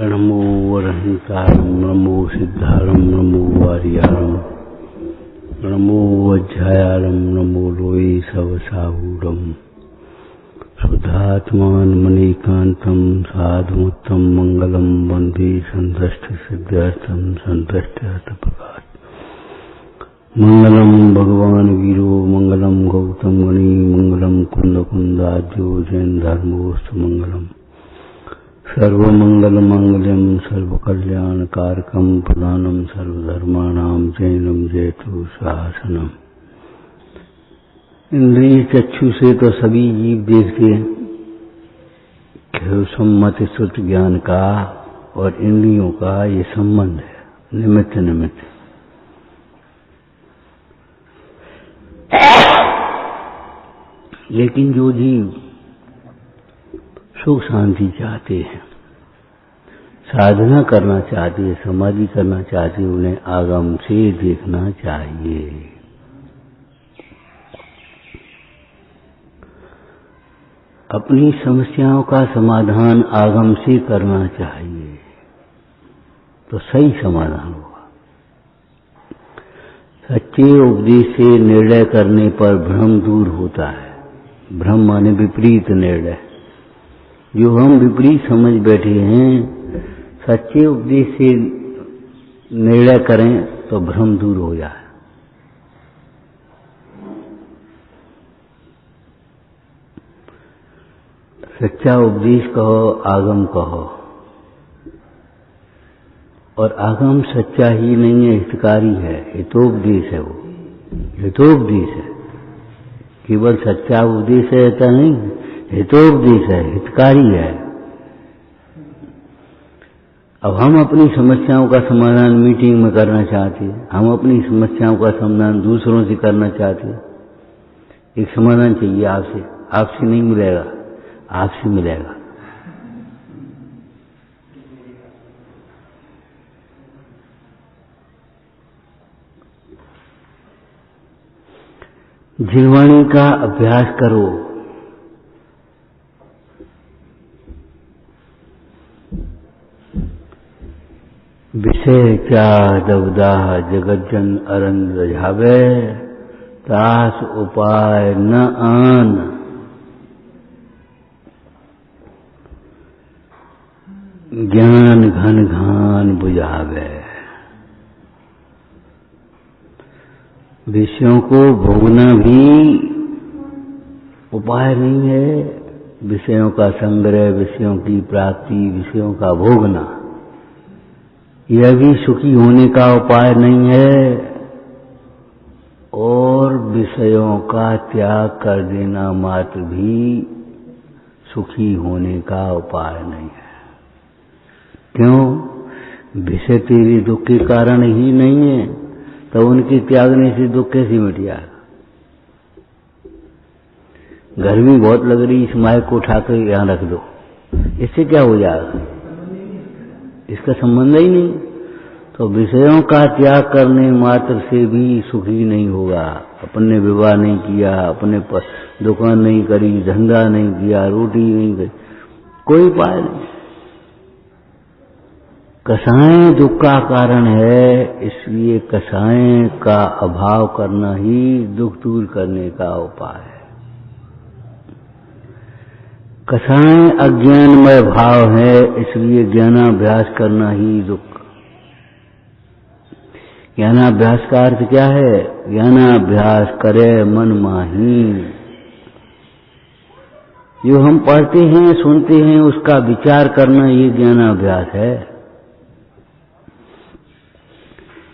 नमो अरहंतारं नमो सिद्धारं नमो वारियारं नमो वज्रायारं नमो लोये सवसाहूरं शुद्धात्मान मणिकान्तं साधुमुत्तम मंगलम वन्दे संतष्ट सिद्ध्यर्थं संतष्ट्यर्थप्रकाश मंगलम भगवान वीरो मंगलम गौतम गणी मंगलम कुंद कुंदाद्यो जैन धर्मोस्तु मंगलम सर्वमंगल मांगल्यम सर्वकल्याणकारकम प्रदानम सर्वधर्माणां जैनम जयतु शासनम। इंद्रिय चक्षु से तो सभी जीव देखते हैं। सम्मत श्रुत ज्ञान का और इंद्रियों का ये संबंध है, निमित्त निमित्त। लेकिन जो जीव सुख शांति चाहते हैं, साधना करना चाहते हैं, समाधि करना चाहते हैं, उन्हें आगम से देखना चाहिए। अपनी समस्याओं का समाधान आगम से करना चाहिए तो सही समाधान होगा। सच्चे उपदेश से निर्णय करने पर भ्रम दूर होता है। भ्रम माने विपरीत निर्णय। जो हम विपरीत समझ बैठे हैं, सच्चे उपदेश से निर्णय करें तो भ्रम दूर हो जाए। सच्चा उपदेश कहो, आगम कहो। और आगम सच्चा ही नहीं है, हितकारी है, हितोपदेश है। वो हितोपदेश है, केवल सच्चा उपदेश है ऐसा नहीं, हितोपदेश है, हितकारी है। अब हम अपनी समस्याओं का समाधान मीटिंग में करना चाहते हैं, हम अपनी समस्याओं का समाधान दूसरों से करना चाहते हैं। एक समाधान चाहिए आपसे, आपसे नहीं मिलेगा, आपसे मिलेगा। जिह्वाणी का अभ्यास करो। विषय क्या दबदाह जगज्जन अरंग रझावे, तास उपाय न आन। ज्ञान घन घान बुझावे। विषयों को भोगना भी उपाय नहीं है। विषयों का संग्रह, विषयों की प्राप्ति, विषयों का भोगना, यह भी सुखी होने का उपाय नहीं है। और विषयों का त्याग कर देना मात्र भी सुखी होने का उपाय नहीं है। क्यों? विषय तेरे दुख के कारण ही नहीं है, तो उनके त्यागने से दुख कैसे मिट जाएगा? गर्मी बहुत लग रही, इस माइक को उठाकर यहां रख दो, इससे क्या हो जाएगा? इसका संबंध ही नहीं। तो विषयों का त्याग करने मात्र से भी सुखी नहीं होगा। अपने विवाह नहीं किया, अपने दुकान नहीं करी, धंधा नहीं किया, रोटी नहीं करी, कोई उपाय नहीं। कसाएं दुख का कारण है, इसलिए कसाएं का अभाव करना ही दुख दूर करने का उपाय है। कसाएं अज्ञानमय भाव है, इसलिए ज्ञानाभ्यास करना ही दुख। ज्ञानाभ्यास का अर्थ क्या है? ज्ञानाभ्यास करे मन माही। जो हम पढ़ते हैं, सुनते हैं, उसका विचार करना ये ज्ञानाभ्यास है।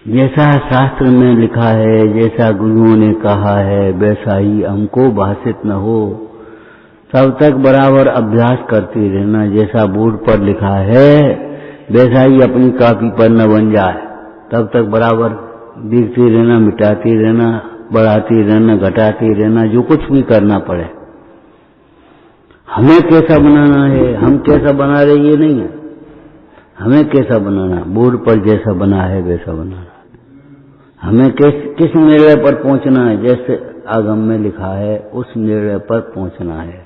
जैसा शास्त्र में लिखा है, जैसा गुरुओं ने कहा है, वैसा ही हमको भाषित न हो, तब तक बराबर अभ्यास करते रहना। जैसा बोर्ड पर लिखा है वैसा ही अपनी कॉपी पर न बन जाए, तब तक बराबर देखते रहना, मिटाते रहना, बढ़ाते रहना, घटाते रहना, जो कुछ भी करना पड़े। हमें कैसा बनाना है, हम कैसा बना रहे ये नहीं है, हमें कैसा बनाना, बोर्ड पर जैसा बना है वैसा बनाना। हमें किस निर्णय पर पहुंचना है, जैसे आगम में लिखा है उस निर्णय पर पहुंचना है।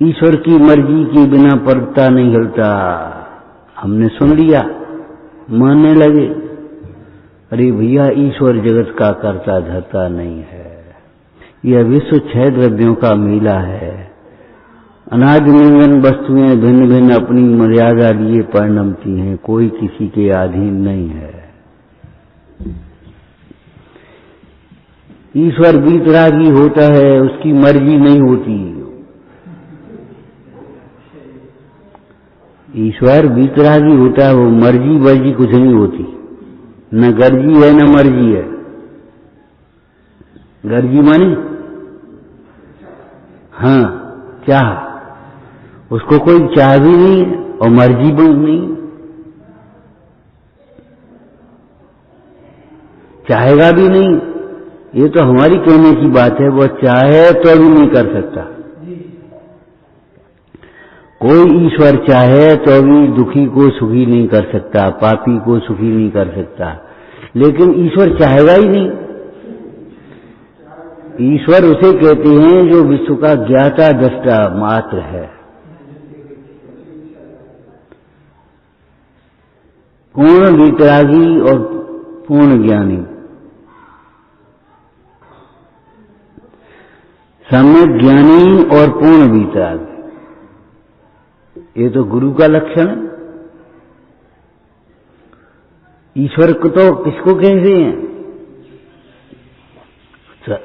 ईश्वर की मर्जी के बिना पर्वता नहीं हिलता। हमने सुन लिया, मानने लगे, अरे भैया ईश्वर जगत का कर्ता धर्ता नहीं है, यह विश्व 6 द्रव्यों का मेला है। अनादिनिरंजन वस्तुएं भिन्न भिन्न अपनी मर्यादा लिए परिणमती हैं, कोई किसी के अधीन नहीं है। ईश्वर वीतरागी होता है, उसकी मर्जी नहीं होती। ईश्वर वीतरागी होता है, वो मर्जी वर्जी कुछ नहीं होती, न गर्जी है न मर्जी है। गर्जी माने हाँ चाह, उसको कोई चाह भी नहीं है और मर्जी भी नहीं, चाहेगा भी नहीं। ये तो हमारी कहने की बात है, वो चाहे तो भी नहीं कर सकता। कोई ईश्वर चाहे तो भी दुखी को सुखी नहीं कर सकता, पापी को सुखी नहीं कर सकता, लेकिन ईश्वर चाहेगा ही नहीं। ईश्वर उसे कहते हैं जो विश्व का ज्ञाता दृष्टा मात्र है, पूर्ण वितरागी और पूर्ण ज्ञानी, सम्यक ज्ञानी और पूर्ण वितरागी। ये तो गुरु का लक्षण है। ईश्वर को तो किसको कहते हैं?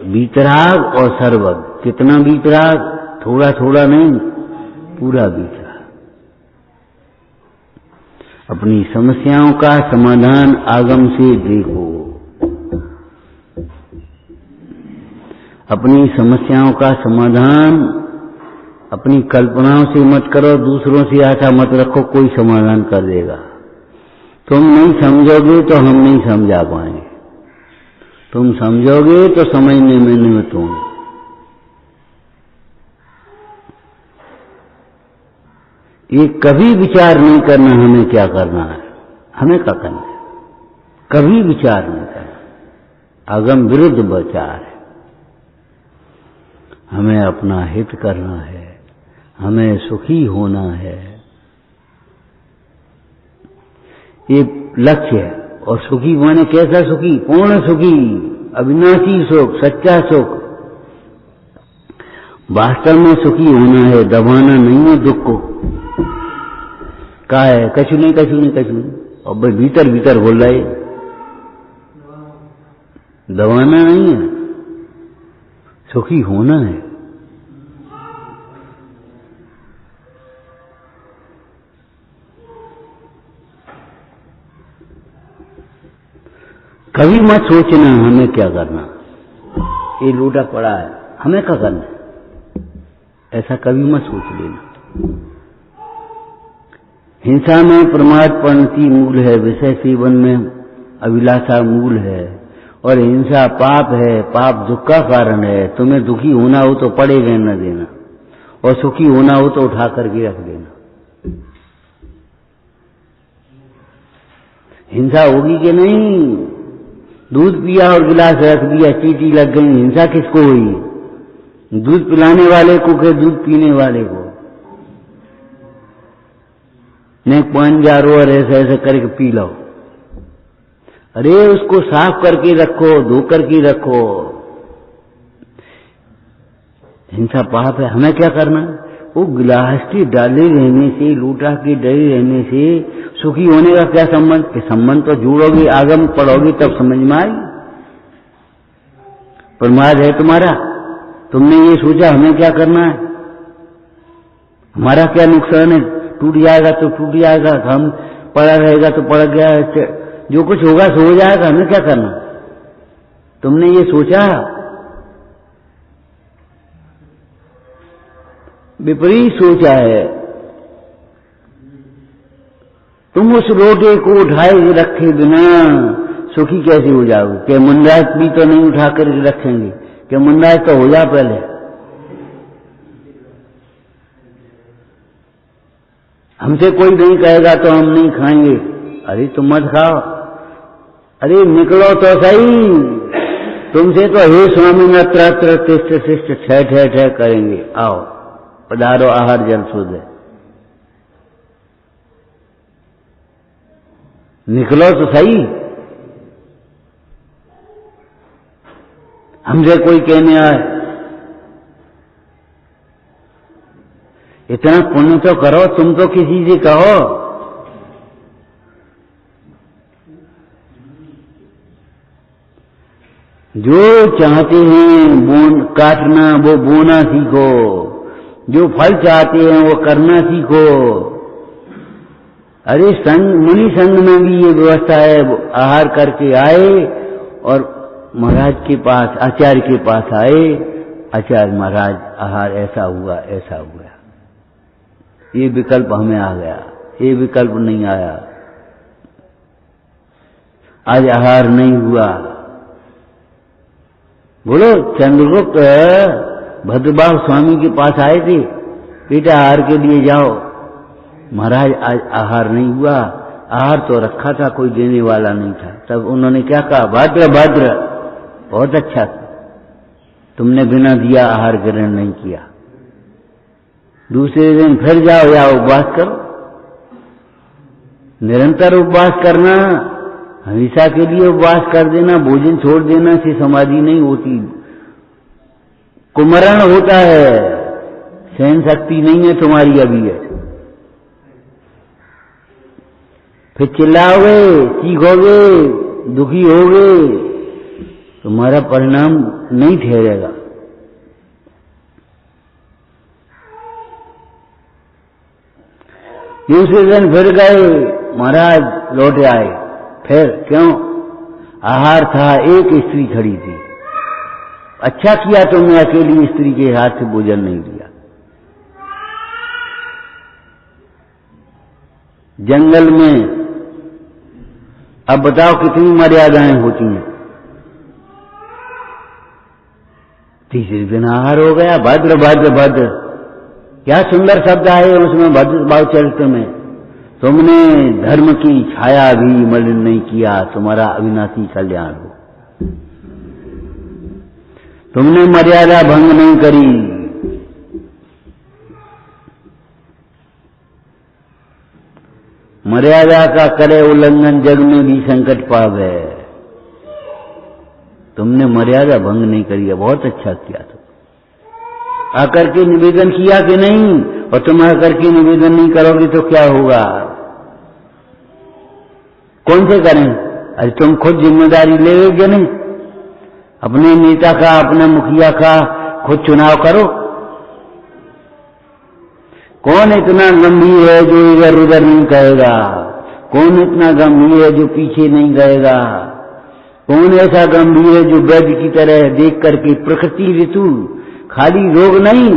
वीतराग और सर्वज्ञ। कितना वीतराग? थोड़ा थोड़ा नहीं, पूरा वीतराग। अपनी समस्याओं का समाधान आगम से देखो, अपनी समस्याओं का समाधान अपनी कल्पनाओं से मत करो, दूसरों से आशा मत रखो कोई समाधान कर देगा। तुम नहीं समझोगे तो हम नहीं समझा पाएंगे, तुम समझोगे तो समझने में निमित्त होंगे। ये कभी विचार नहीं करना हमें क्या करना है, हमें क्या करना है, कभी विचार नहीं करना। अगम विरुद्ध विचार है। हमें अपना हित करना है, हमें सुखी होना है, ये लक्ष्य है। और सुखी माने कैसा सुखी? पूर्ण सुखी, अविनाशी सुख, सच्चा सुख। वास्तव में सुखी होना है, दबाना नहीं है दुख को। का है कछु नहीं कछु नहीं कछु नहीं, और भाई भीतर भीतर बोल रहा है, दबाना नहीं है, सुखी होना है। कभी मत सोचना हमें क्या करना, ये लोटा पड़ा है हमें क्या करना है, ऐसा कभी मत सोच लेना। हिंसा में प्रमाद परिणति मूल है, विषय सेवन में अभिलाषा मूल है, और हिंसा पाप है, पाप दुख का कारण है। तुम्हें दुखी होना हो तो पड़े रहना देना, और सुखी होना हो तो उठा करके रख देना। हिंसा होगी कि नहीं? दूध पिया और गिलास रख दिया, चींटी लग गई, हिंसा किसको हुई? दूध पिलाने वाले को के दूध पीने वाले को? नहीं, 5,000 और ऐसे ऐसे करके पी लो। अरे उसको साफ करके रखो, धो करके रखो। हिंसा पाप है, हमें क्या करना? वो गिलास की डाले रहने से, लूटा के डरे रहने से सुखी होने का क्या संबंध? कि संबंध तो जोड़ोगे, आगम पढ़ोगे तब समझ में आई। प्रमाद है तुम्हारा, तुमने ये सोचा हमें क्या करना है, हमारा क्या नुकसान है, टूट जाएगा तो टूट जाएगा, हम पड़ा रहेगा तो पड़ गया, जो कुछ होगा सो हो जाएगा, हमें क्या करना? तुमने ये सोचा? विपरीत सोचा है। तुम उस लोटे को उठाए रखे बिना सुखी कैसे हो जाओगे? क्या मुंडाज भी तो नहीं उठा कर रखेंगे? क्या मुंडाज तो हो जा पहले। हमसे कोई नहीं कहेगा तो हम नहीं खाएंगे। अरे तुम मत खाओ, अरे निकलो तो सही, तुमसे तो हे स्वामी न त्र तिष्ठ शिष्ट ठह ठह ठह करेंगे, आओ पधारो आहार जल शुद्ध है। निकलो तो सही। हमसे कोई कहने आए इतना पुण्य तो करो, तुम तो किसी से कहो। जो चाहते हैं काटना वो बोना सीखो, जो फल चाहते हैं वो करना सीखो। अरे संघ मुनि संघ में भी ये व्यवस्था है, आहार करके आए और महाराज के पास आचार्य के पास आए, आचार्य महाराज आहार ऐसा हुआ ऐसा हुआ, ये विकल्प हमें आ गया, ये विकल्प नहीं आया, आज आहार नहीं हुआ। बोलो चंद्रगुप्त भद्रबाहु स्वामी के पास आए थे, बेटा आहार के लिए जाओ। महाराज आज आहार नहीं हुआ, आहार तो रखा था, कोई देने वाला नहीं था। तब उन्होंने क्या कहा, भद्र भद्र, बहुत अच्छा, तुमने बिना दिया आहार ग्रहण नहीं किया। दूसरे दिन फिर जाओ या उपवास करो। निरंतर उपवास करना, हमेशा के लिए उपवास कर देना, भोजन छोड़ देना से समाधि नहीं होती, कुमरण होता है। सहन शक्ति नहीं है तुम्हारी अभी है। फिर चिल्लाओगे, चीखोगे, दुखी होगे, तुम्हारा परिणाम नहीं ठहरेगा। दूसरे दिन फिर गए, महाराज लौट आए। फिर क्यों, आहार था, एक स्त्री खड़ी थी। अच्छा किया तुमने अकेली स्त्री के हाथ से भोजन नहीं दिया। जंगल में अब बताओ कितनी मर्यादाएं होती हैं। तीसरे दिन आहार हो गया। भद्र भद्र भद्र, क्या सुंदर शब्द आए उसमें भद्र भाव चरित्र में। तुमने धर्म की छाया भी मलिन नहीं किया, तुम्हारा अविनाशी कल्याण हो। तुमने मर्यादा भंग नहीं करी। मर्यादा का करे उल्लंघन जग में भी संकट पावे। तुमने मर्यादा भंग नहीं करी है, बहुत अच्छा किया। तुम आकर के निवेदन किया कि नहीं, और तुम आकर के निवेदन नहीं करोगे तो क्या होगा, कौन से करें। अरे तुम खुद जिम्मेदारी लेगे नहीं, अपने नेता का, अपने मुखिया का खुद चुनाव करो। कौन इतना गंभीर है जो इधर उधर नहीं कहेगा, कौन इतना गंभीर है जो पीछे नहीं रहेगा, कौन ऐसा गंभीर है जो वैद्य की तरह देख करके प्रकृति ऋतु, खाली रोग नहीं,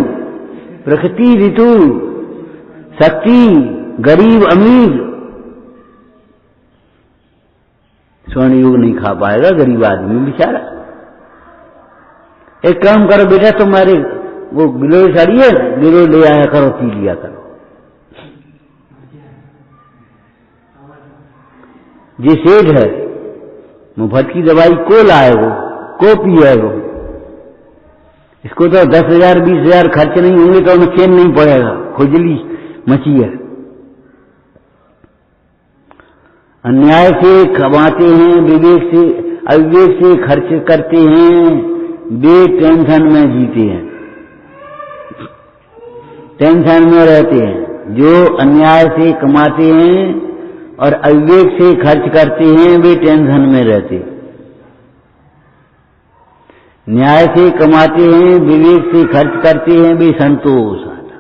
प्रकृति ऋतु, शक्ति, गरीब अमीर, स्वर्ण योग नहीं खा पाएगा गरीब आदमी बेचारा। एक काम करो बेटा, तुम्हारे वो गिलोय साड़ी है, गिलोय ले आया करो, पी लिया करो। ये सेठ है, मुफ्त की दवाई को लाए वो, को पिए वो, इसको तो 10,000 20,000 खर्च नहीं होंगे तो उन्हें चैन नहीं पड़ेगा, खुजली मची है। अन्याय से कमाते हैं, विवेक से अविवेक से खर्च करते हैं, वे टेंशन में जीते हैं, टेंशन में रहते हैं। जो अन्याय से कमाते हैं और अविवेक से खर्च करते हैं, वे टेंशन में रहते हैं। न्याय से कमाते हैं, विवेक से खर्च करते हैं, वे संतोष आता।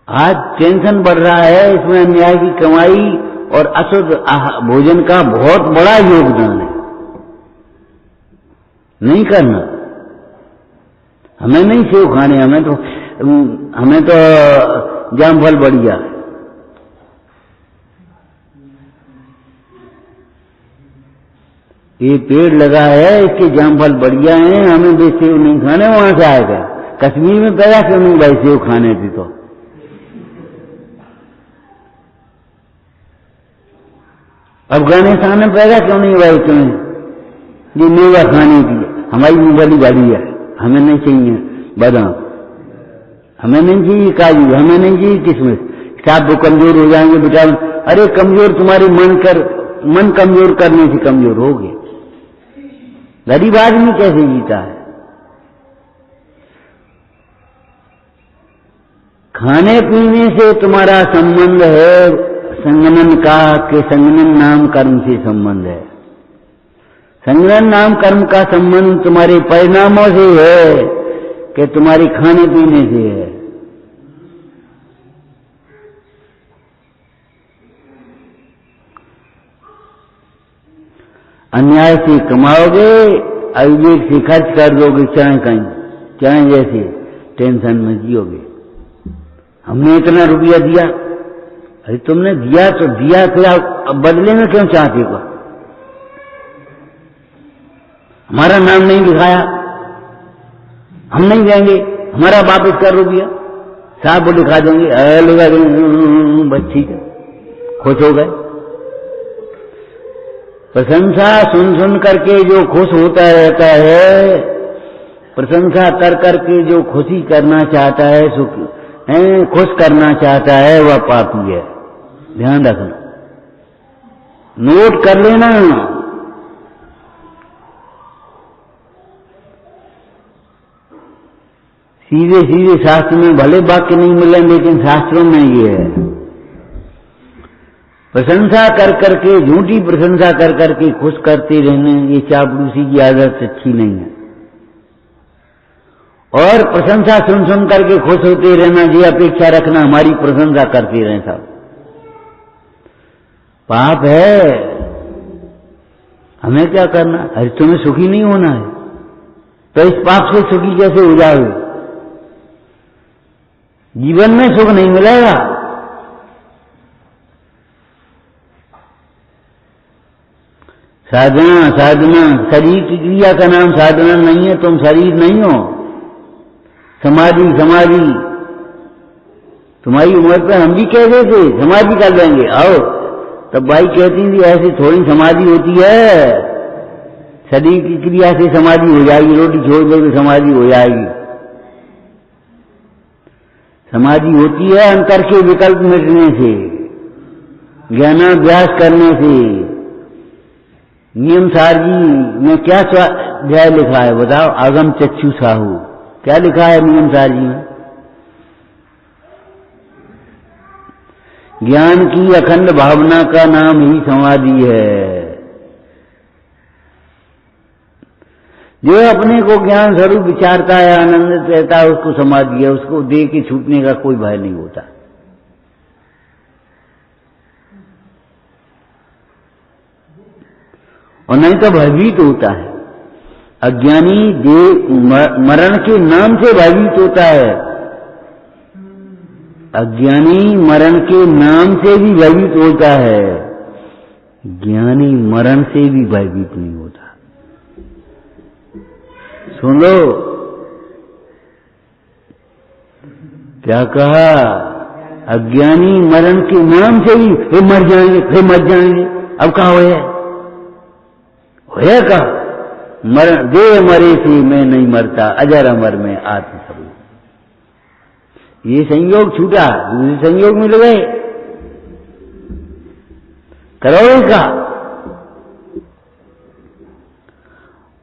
आज टेंशन बढ़ रहा है, इसमें अन्याय की कमाई और अशुद्ध भोजन का बहुत बड़ा योगदान है। नहीं करना, हमें नहीं सेव खाने, हमें तो जामफल बढ़िया। ये पेड़ लगा है, इसके जामफल बढ़िया हैं, हमें भी सेव नहीं खाने। वहां से आएगा, कश्मीर में पैदा क्यों नहीं भाई सेव खाने थी तो। अफगानिस्तान में पैदा क्यों नहीं भाई तुम्हें, ये मेवा खाने की, हमारी मूंगफली बड़ी है। हमें नहीं चाहिए बादाम, हमें नहीं चाहिए काजू, हमें नहीं चाहिए किशमिश, साहब वो कमजोर हो जाएंगे विटामिन। अरे कमजोर तुम्हारी मन कमजोर करने से कमजोर हो गए। गरीब आदमी कैसे जीता है? खाने पीने से तुम्हारा संबंध है संगनन का, के संगनन नाम कर्म से संबंध है। संगनन नाम कर्म का संबंध तुम्हारे परिणामों से है कि तुम्हारे खाने पीने से है। अन्याय से कमाओगे, अविवेक से खर्च कर दोगे, चाहे कहीं चाहे जैसे टेंशन में जियोगे। हमने इतना रुपया दिया, अरे तुमने दिया तो दिया, फिर अब बदले में क्यों चाहते हो? हमारा नाम नहीं लिखाया, हम नहीं देंगे, हमारा वापस कर रुपया, साहब वो लिखा देंगे, लिखा देंगे, बस ठीक है, खुश हो गए। प्रशंसा सुन सुन करके जो खुश होता रहता है, प्रशंसा कर करके जो खुशी करना चाहता है, सुख खुश करना चाहता है, वह पापी है। ध्यान रखना, नोट कर लेना। सीधे सीधे शास्त्र में भले वाक्य नहीं मिले, लेकिन शास्त्रों में ये है, प्रशंसा कर करके, झूठी प्रशंसा कर करके खुश करते रहने, ये चापलूसी की आदत अच्छी नहीं है। और प्रशंसा सुन सुन करके खुश होते रहना, ये अपेक्षा रखना हमारी प्रशंसा करते रहें, साहब पाप है। हमें क्या करना? अरे तुम्हें सुखी नहीं होना है तो इस पाप से सुखी कैसे हो जाओगे? जीवन में सुख नहीं मिलेगा। साधना साधना, शरीर की क्रिया का नाम साधना नहीं है, तुम शरीर नहीं हो। समाधि समाधि, तुम्हारी उम्र पे हम भी कह रहे थे समाधि कर लेंगे, आओ, तब भाई कहती थी ऐसी थोड़ी समाधि होती है, शरीर की क्रिया से समाधि हो जाएगी, रोटी छोड़ दोगे समाधि हो जाएगी। समाधि होती है अंतर के विकल्प मिटने से, ज्ञानाभ्यास करने से। नियम सार जी में क्या स्वाध्याय लिखा है बताओ? आगम चक्षु साहू, क्या लिखा है नियम सार जी में? ज्ञान की अखंड भावना का नाम ही समाधि है। जो अपने को ज्ञान स्वरूप विचारता है, आनंदित रहता है, उसको समाधि है। उसको दे के छूटने का कोई भय नहीं होता। और नहीं तो भयभीत होता है। अज्ञानी मरण के नाम से भयभीत होता है। अज्ञानी मरण के नाम से भी भयभीत होता है, ज्ञानी मरण से भी भयभीत नहीं होता। सुन लो क्या कहा? अज्ञानी मरण के नाम से ही फिर मर जाएंगे, फिर मर जाएंगे। अब कहा होया का मरण देह मरे से मैं नहीं मरता, अजर अमर में आत्म स्वरूप। ये संयोग छूटा, दूसरे संयोग मिल गए, करोगे का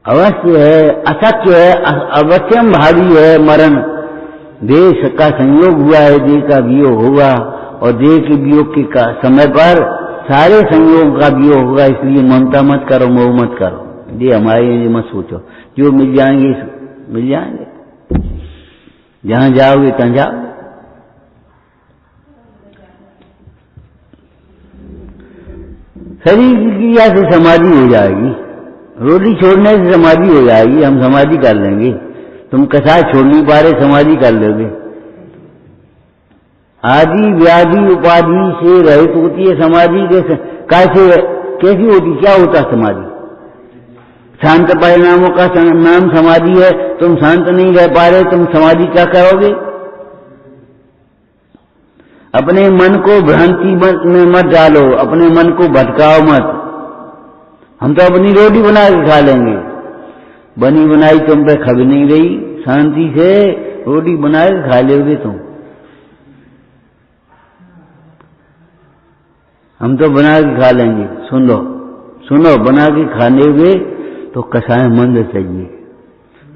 अवश्य है, असत्य है, अवश्यम भावी है मरण। देह का संयोग हुआ है, देह का वियोग हुआ, और देह के वियोग के समय पर सारे संयोग का वियोग होगा। इसलिए ममता मत करो, मोह मत करो, ये हमारे लिए मत सोचो। जो मिल जाएंगे मिल जाएंगे, जहां जाओगे तहां जाओ। शरीर की क्रिया से समाधि हो जाएगी, रोटी छोड़ने से समाधि हो जाएगी, हम समाधि कर लेंगे। तुम कसाय छोड़ नहीं पा रहे, समाधि कर लोगे। आदि व्याधि उपाधि से रहित होती है समाधि। कैसी होती, क्या होता समाधि? शांत परिणामों का नाम समाधि है। तुम शांत नहीं रह पा रहे, तुम समाधि क्या करोगे? अपने मन को भ्रांति में मत डालो, अपने मन को भटकाओ मत। हम तो अपनी रोटी बना के खा लेंगे, बनी बनाई तुम पे खब नहीं रही, शांति से रोटी बना के खा लोगे तुम। हम तो बना के खा लेंगे। सुन लो सुनो, बना के खाने हुए तो कसाय मंद चाहिए,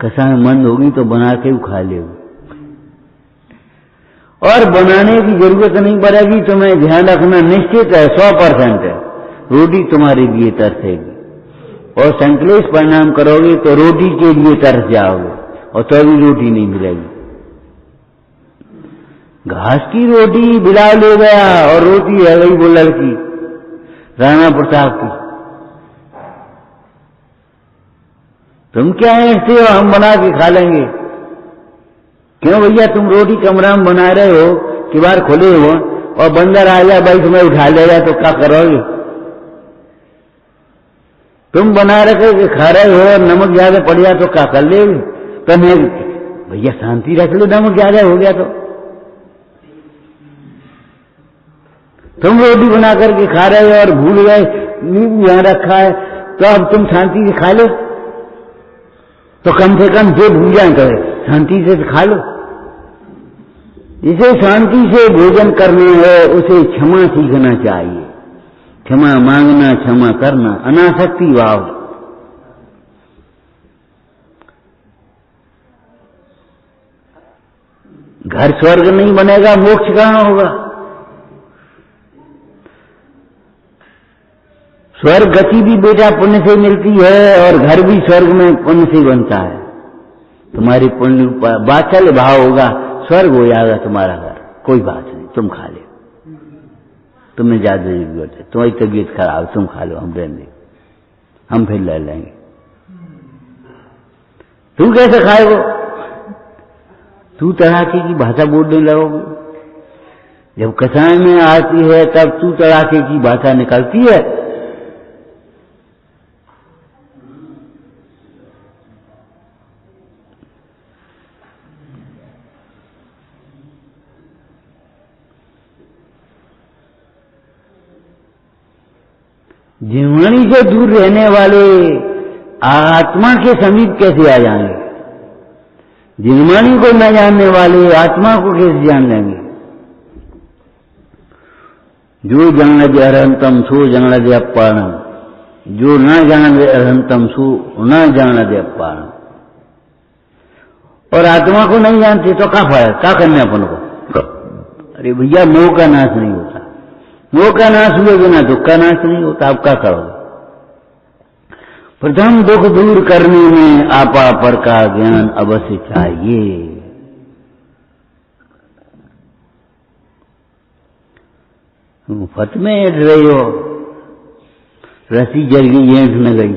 कसाय मंद होगी तो बना के खा लोगे। और बनाने की जरूरत नहीं पड़ेगी, तुम्हें ध्यान रखना निश्चित है 100% है, रोटी तुम्हारे लिए तरसेगी। और संकलेश परिणाम करोगे तो रोटी के लिए तरस जाओगे और तो भी रोटी नहीं मिलेगी। घास की रोटी बिलाव ले गया और रोटी है गई वो लड़की राणा प्रताप की। तुम क्या ऐसे हो, हम बना के खा लेंगे। क्यों भैया, तुम रोटी कमरा में बना रहे हो, किवाड़ खोले हो और बंदर आ जाए भाई तुम्हें उठा लेगा तो क्या करोगे? तुम बना रखे कि खा रहे हो और नमक ज्यादा पड़ जाए तो क्या कर लेगे? तो मैं भैया शांति रख लो, नमक ज्यादा हो गया तो। तुम रोटी बना करके खा रहे हो और भूल गए नींबू यहां रखा है, तो अब तुम शांति से खा लो। तो कम से कम जो भूल जाए तो शांति से खा लो। जिसे शांति से भोजन करना है उसे क्षमा सीखना चाहिए। क्षमा मांगना, क्षमा करना, अनासक्ति भाव। घर स्वर्ग नहीं बनेगा, मोक्ष कहां होगा? स्वर्ग गति भी बेटा पुण्य से मिलती है और घर भी स्वर्ग में पुण्य से बनता है। तुम्हारी पुण्य बाचल भाव होगा, स्वर्ग हो जाएगा तुम्हारा घर। कोई बात नहीं, तुम खा ले, तुम्हें ज्यादा जरूरत है, तुम्हारी तबीयत खराब, तुम खा लो, हम रहने, हम फिर ले लेंगे। तू कैसे खाएगो? तू तड़ाके की भाषा बोलने लगोगे। जब कसाय में आती है तब तू तड़ाके की भाषा निकलती है। जीवनी से दूर रहने वाले आत्मा के समीप कैसे आ जाएंगे? जीवनी को न जानने वाले आत्मा को कैसे जान लेंगे? जो जान दे अरहंतम सो जान दे अपारणम, जो न जान दे अरहंतम सो न जान दे अपारणम। और आत्मा को नहीं जानते तो क्या फायदा, क्या करना अपन को? अरे भैया, मोह का नाश नहीं होता, मोह का नाश हुए बिना दुख का नाश नहीं होता। आप क्या करोगे? प्रथम दुख दूर करने में आपा पर का ज्ञान अवश्य चाहिए। फत में ऐठ रही हो, रस्सी जल गई, ऐठ न गई,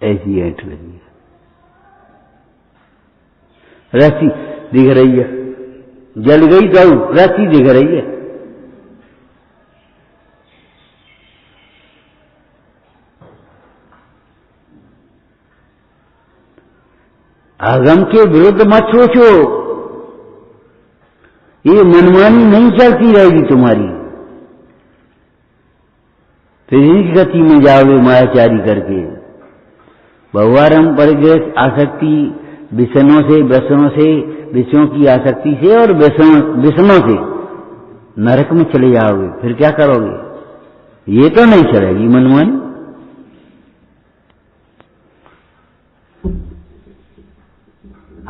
ऐसी ऐठ रही है। रस्सी दिख रही है, जल गई तो रस्सी दिख रही है। आगम के विरुद्ध मत सोचो, ये मनमानी नहीं चलती रहेगी तुम्हारी। फिर इस गति में जाओगे मायाचारी करके। बहुवारम परिग्रह आसक्ति विषयों से विषयों की आसक्ति से और व्यसनों से नरक में चले जाओगे। फिर क्या करोगे? ये तो नहीं चलेगी मनमानी।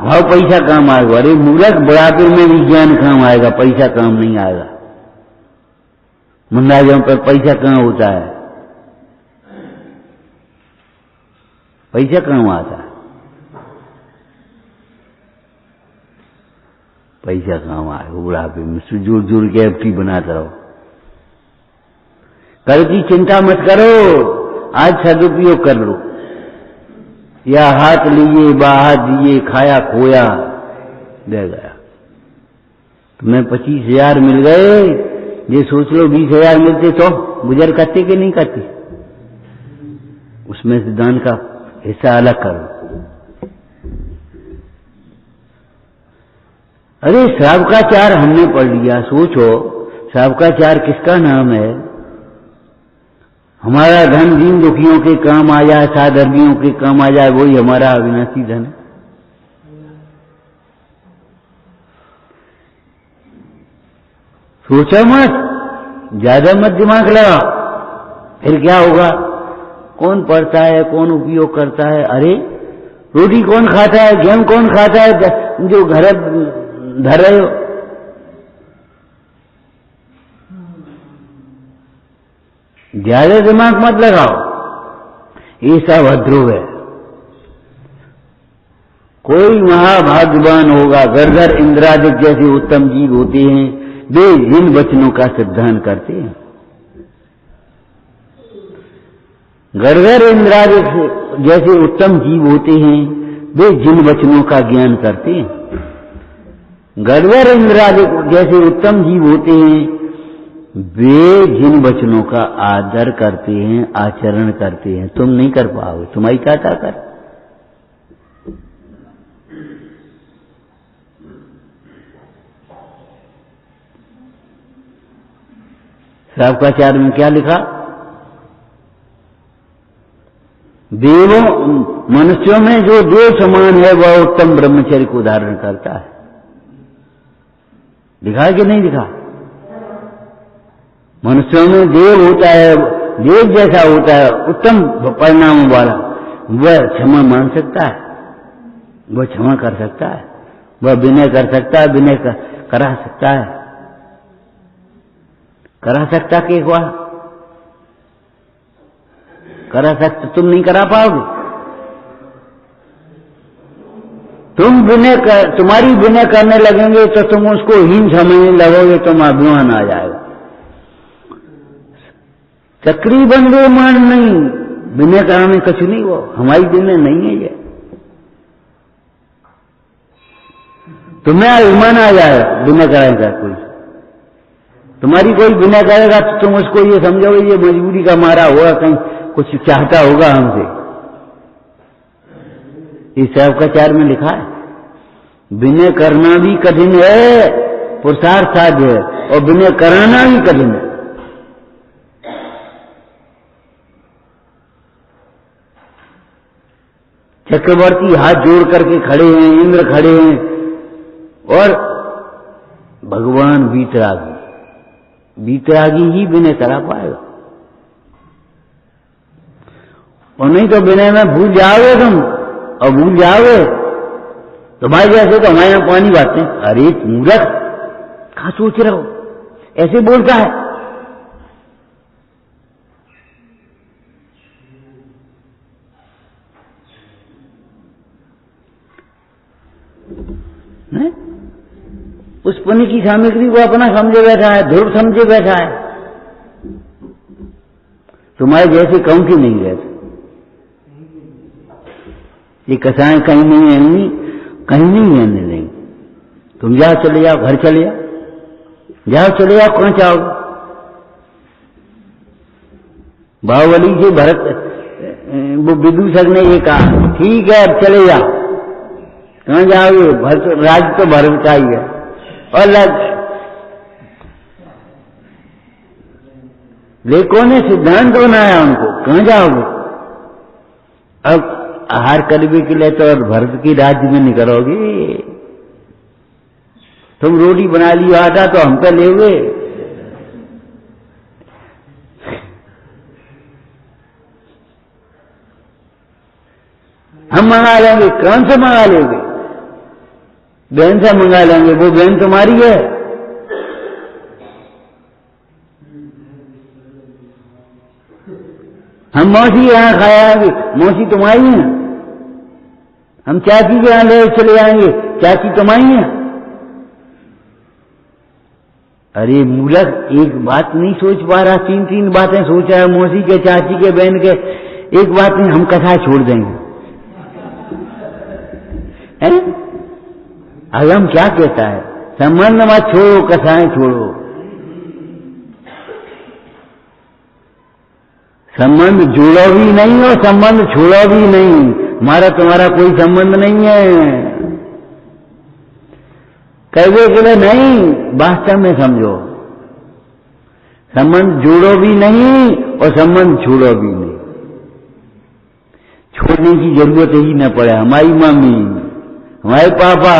हाँ, पैसा काम आएगा। अरे मूर्ख, बुढ़ापे में विज्ञान काम आएगा, पैसा काम नहीं आएगा। मंदाजों पर पैसा कहाँ होता है? पैसा कहाँ आता है? पैसा कहाँ आएगा बुढ़ापे में? जुड़ जुड़ के एफटी बनाते रहो। कल की चिंता मत करो, आज सदुपयोग कर लो। या हाथ लिए, बाहर दिए, खाया खोया, दे गया। तुम्हें 25,000 मिल गए, ये सोच लो 20,000 मिलते तो गुजर करते कि नहीं करते? उसमें से दान का हिस्सा अलग करो। अरे श्रावकाचार हमने पढ़ लिया। सोचो, श्रावकाचार किसका नाम है? हमारा धन दीन दुखियों के काम आ जाए, साधर्मियों के काम आ जाए, वही हमारा अविनाशी धन है। सोचो मत, ज्यादा मत दिमाग लगाओ, फिर क्या होगा? कौन पढ़ता है, कौन उपयोग करता है? अरे रोटी कौन खाता है, गेहूं कौन खाता है जो घर धर रहे हो? ज्यादा दिमाग मत लगाओ, ये सब अध्रुव है। कोई महाभाग्यवान होगा, गरगर इंद्रादिक जैसे उत्तम जीव होते हैं, वे जिन वचनों का सिद्धांत करते हैं। गरगर इंद्रादिक जैसे उत्तम जीव होते हैं, वे जिन वचनों का ज्ञान करते हैं। गरगर इंद्रादिक जैसे उत्तम जीव होते हैं, वे जिन वचनों का आदर करते हैं, आचरण करते हैं। तुम नहीं कर पाओगे, तुम्हारी क्या ताकत? श्रावकाचार्य में क्या लिखा? देवों मनुष्यों में जो देव समान है वह उत्तम ब्रह्मचर्य को धारण करता है। लिखा कि नहीं लिखा? मनुष्यों में देव होता है, देव जैसा होता है, उत्तम परिणाम वाला, वह क्षमा मान सकता है, वह क्षमा कर सकता है, वह विनय कर सकता है, विनय करा सकता है। करा सकता कि हुआ? करा सकते, तुम नहीं करा पाओगे। तुम विनय तुम्हारी विनय करने लगेंगे तो तुम उसको हीन समझने लगोगे, तुम अभिमान आ जाएगा। चक्री बंदे मान नहीं, विनय कराने कुछ नहीं, वो हमारी विनय नहीं है। ये तुम्हें अभिमान आ जाएगा विनय कराएगा कोई, तुम्हारी कोई विनय करेगा तो तुम उसको ये समझोगे ये मजबूरी का मारा होगा, कहीं कुछ चाहता होगा हमसे। इस श्रावकाचार्य में लिखा है, विनय करना भी कठिन है, पुरुषार्थ साध्य है, और विनय कराना भी कठिन है। चक्रवर्ती हाथ जोड़ करके खड़े हैं, इंद्र खड़े हैं, और भगवान वीतरागी, वीतरागी ही विनय करा पाएगा। और नहीं तो विनय में भूल जाओगे तुम, और भूल जाओगे तो भाई जैसे तो हमारे यहां पानी बातें, अरे मूर्ख कहां सोच रहे हो, ऐसे बोलता है। नहीं? उस पुण्य की सामग्री को अपना समझे बैठा है, ध्रुव समझे बैठा है। तुम्हारे जैसे कहूं कि नहीं रहते, ये कसाएं कहीं नहीं आएंगी, कहीं नहीं आने देंगे। तुम जाओ, चले जाओ, घर चले जाओ, जाओ चले जाओ, कहां जाओगे? बाहुबली से भरत, वो विदूषक ने ये कहा, ठीक है अब चले जाओ। कहां जाओगे? राज तो भरत का ही है, और लेखों ने सिद्धांत बनाया उनको, कहां जाओगे? अब आहार करने के लिए तो और भरत की राज्य में निकलोगे। तुम रोटी बना ली, आटा तो हम पे लेंगे। हम मंगा लेंगे, कौन से मंगा लेंगे? बहन से मंगा लेंगे, वो बहन तुम्हारी है। हम मौसी यहां खाएंगे, मौसी तुम्हारी है। हम चाची के यहां ले चले जाएंगे, चाची तुम्हारी है। अरे मूर्ख, एक बात नहीं सोच पा रहा, तीन तीन बातें सोच रहा है, मौसी के, चाची के, बहन के, एक बात नहीं। हम कथा छोड़ देंगे। अगम क्या कहता है? संबंध मत छोड़ो, कथाएं छोड़ो। संबंध जोड़ो भी नहीं और संबंध छोड़ो भी नहीं। हमारा तुम्हारा कोई संबंध नहीं है, कहने के लिए नहीं, वास्तव में समझो। संबंध जोड़ो भी नहीं और संबंध छोड़ो भी नहीं। छोड़ने की जरूरत ही न पड़े। हमारी मम्मी, हमारे पापा,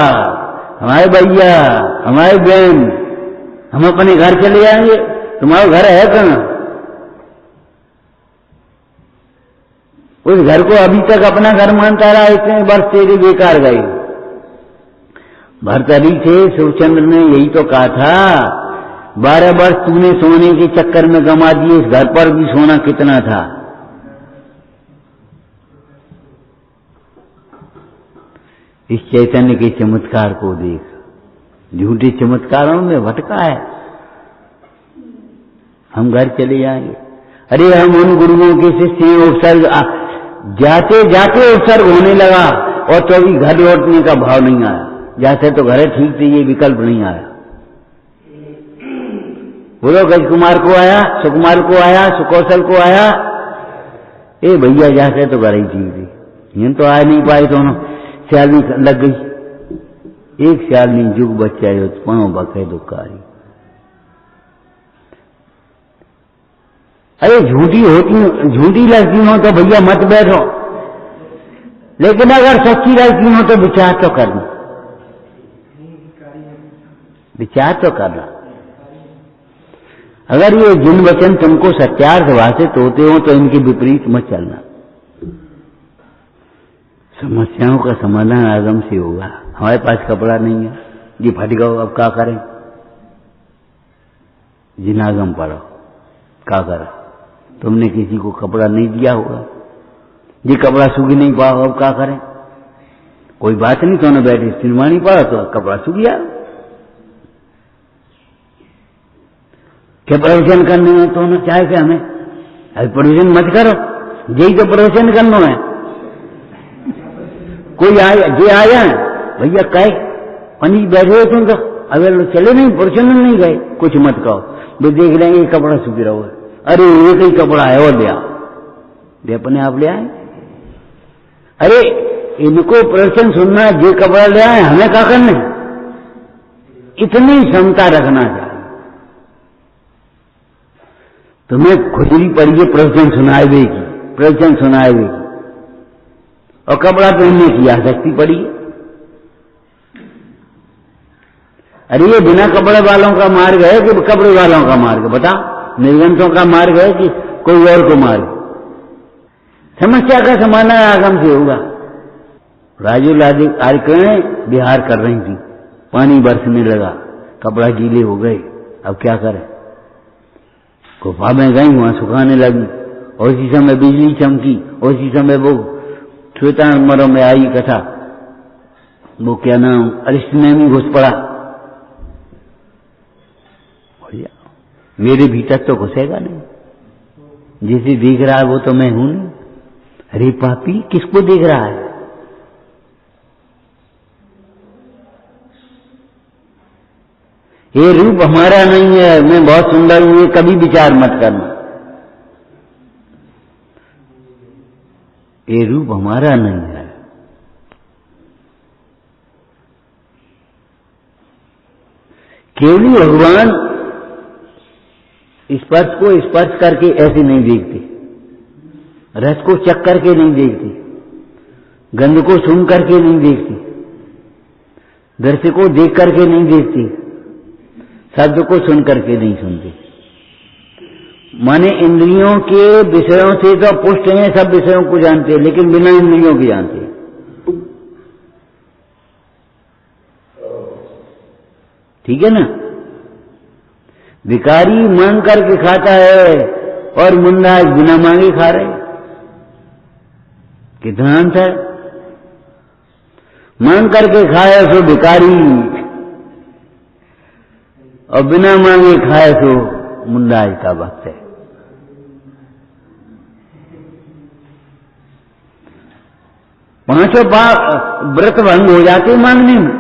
हमारे भैया, हमारी बहन, हम अपने घर चले जाएंगे। तुम्हारा घर है कहाँ? उस घर को अभी तक अपना घर मानता रहा, इतने वर्ष तेरे बेकार गए। भर्तरी से शिवचंद्र ने यही तो कहा था, 12 वर्ष तूने सोने के चक्कर में गंवा दिए, इस घर पर भी सोना कितना था। इस चैतन्य के चमत्कार को देख, झूठे चमत्कारों में भटका है। हम घर चले जाएंगे। अरे हम उन गुरुओं के शिष्य उपसर्ग, जाते जाते उपसर्ग होने लगा और तो अभी घर लौटने का भाव नहीं आया। जैसे तो घर ठीक थे, ये विकल्प नहीं आया। बोलो गजकुमार को आया, सुकुमार को आया, सुकौशल को आया। ए भैया जैसे तो घर ही ठीक थी, ये तो आ नहीं पाए। दोनों सियालनी लग गई। एक सियालनी जुग बच्चा है, पांव बके दुकारी। अरे झूठी लगती हो तो भैया मत बैठो, लेकिन अगर सच्ची लगती हो तो विचार तो करना, विचार तो करना। अगर ये जिन वचन तुमको सत्यार्थ भाषित होते हो तो इनके विपरीत मत चलना। समस्याओं का समाधान आगम से होगा। हमारे पास कपड़ा नहीं है, ये फट गया, अब क्या करें? जिनागम पढ़ो, क्या करो? तुमने किसी को कपड़ा नहीं दिया होगा, ये कपड़ा सूख नहीं पाओ, अब क्या करें? कोई बात नहीं, तो बैठे सिनेमा नहीं पड़ा तो कपड़ा सूख गया। क्या प्रवचन करने में तो ना चाहे क्या हमें? अभी प्रवचन मत करो, यही तो प्रवचन करना है। कोई आया, जे आया भैया कहे पनी बैठे हो तुम तो, अगर चले नहीं प्रवचन नहीं गए, कुछ मत कहो। वे देख लेंगे कपड़ा सूख रहा है, अरे एक ही कपड़ा है और ले आओ, वे अपने आप ले आए। अरे इनको प्रवचन सुनना, जे कपड़ा ले आए, हमें क्या करना? इतनी क्षमता रखना चाहिए। तुम्हें खुजली पड़ी है प्रवचन सुनाएगी, प्रवचन सुनाएगी, और कपड़ा पहनने की आसक्ति पड़ी है। अरे ये बिना कपड़े वालों का मार्ग है कि कपड़े वालों का मार्ग? बता, निर्गंतों का मार्ग है कि कोई और को मार्ग? समस्या का समाधान आगम से होगा। राजू लादी कार्यक्रम बिहार कर रही थी, पानी बरसने लगा, कपड़ा गीले हो गए, अब क्या करें? गुफा में गई, वहां सुखाने लगी, और उसी समय बिजली चमकी, और उसी समय वो श्वेतांबरों में आई कथा, वो क्या नाम, अरिष्टनेमी घुस पड़ा। मेरे भीतर तो घुसेगा नहीं, जिसे देख रहा है वो तो मैं हूं नहीं। अरे पापी, किसको देख रहा है? ये रूप हमारा नहीं है, मैं बहुत सुंदर हूं, ये कभी विचार मत करना। ये रूप हमारा नहीं है। केवल भगवान स्पर्श को स्पर्श करके ऐसे नहीं देखते, रस को चख करके नहीं देखते, गंध को सुन करके नहीं देखते, दृश्य को देख करके नहीं देखते, शब्द को सुन करके नहीं सुनते। माने इंद्रियों के विषयों से तो पुष्ट हैं, सब विषयों को जानते हैं, लेकिन बिना इंद्रियों के जानते हैं। ठीक है ना? भिखारी मांग करके खाता है और मुंडा बिना मांगे खा रहे। कितना अंतर? मांग करके खाए सो भिखारी, और बिना मांगे खाए सो मुंडा का भक्त है। पांचों व्रत भंग हो जाते मांगने में,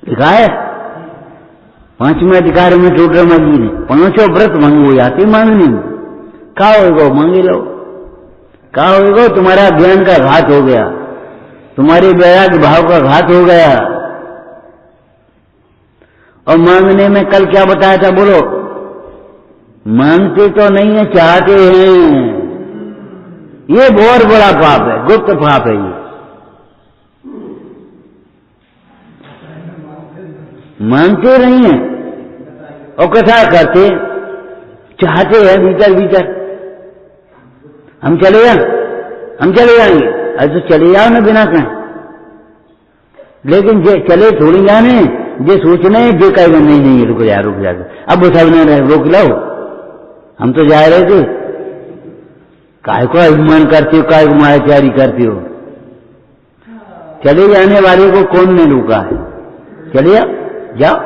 लिखा है 5वें अधिकार में टोटरमा जी ने, 5 व्रत भंग हो जाते मांगने में। क्या होगा? मांगे लो। क्या होगा? तुम्हारा ज्ञान का घात हो गया, तुम्हारे वैराग्य भाव का घात हो गया। और मांगने में कल क्या बताया था? बोलो, मांगते तो नहीं है, चाहते हैं। ये बहुत बड़ा पाप है, गुप्त पाप है ये। मांगते नहीं है और कथा करते, चाहते हैं भीतर भीतर हम चले जाएंगे। अरे तो चले जाओ ना बिना कहें, लेकिन जे चले थोड़ी जाने, जे सोचने जे कहेगा नहीं रुक जा। अब वो सब न रहे, रोक लो, हम तो जा रहे थे। काय को अभिमान करते हो, काय को मायाचारी करते हो? चले जाने वाले को कौन ने रोका है? चले जाओ।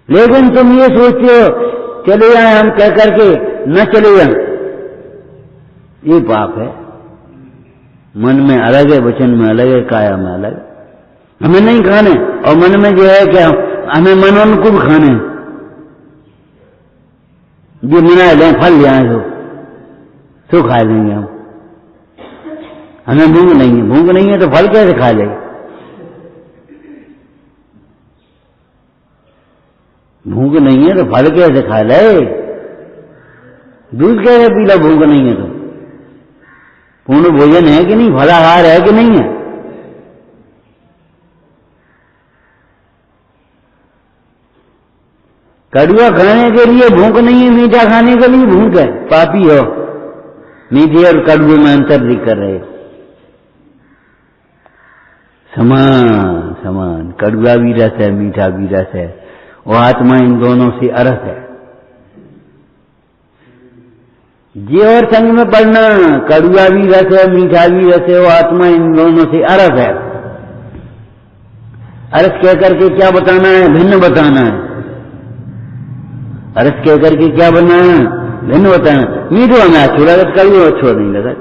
लेकिन तुम ये सोचते हो चले जाए हम कह करके न चले जाए, ये पाप है। मन में अलग है, वचन में अलग है, काया में अलग है। हमें नहीं खाने, और मन में जो है क्या, हमें मनोनुकूल खाने, जो मना लें फल ले आए तो खा लेंगे हम। हमें भूख नहीं है तो फल कैसे खा लेंगे? भूख नहीं है तो फल कैसे खा ले? दूध कैसे पी लो भूख नहीं है तो? पूर्ण भोजन है कि नहीं, फलाहार है कि नहीं है? कड़वा खाने के लिए भूख नहीं है, मीठा खाने के लिए भूख है। पापी हो, मीठे और कड़वे में अंतर भी कर रहे हो। समान कड़वा भी रस है, मीठा भी रस है, और आत्मा इन दोनों से अरस है। जी और संग में पढ़ना, कड़वा भी रस है, मीठा भी रस है, और आत्मा इन दोनों से अरस है। अरस कह करके क्या बताना है? भिन्न बताना है। अरस कह करके क्या बनाना है? भिन्न बताना। मीठो हमें अच्छो लगा, कड़ुआ अच्छो नहीं लगा।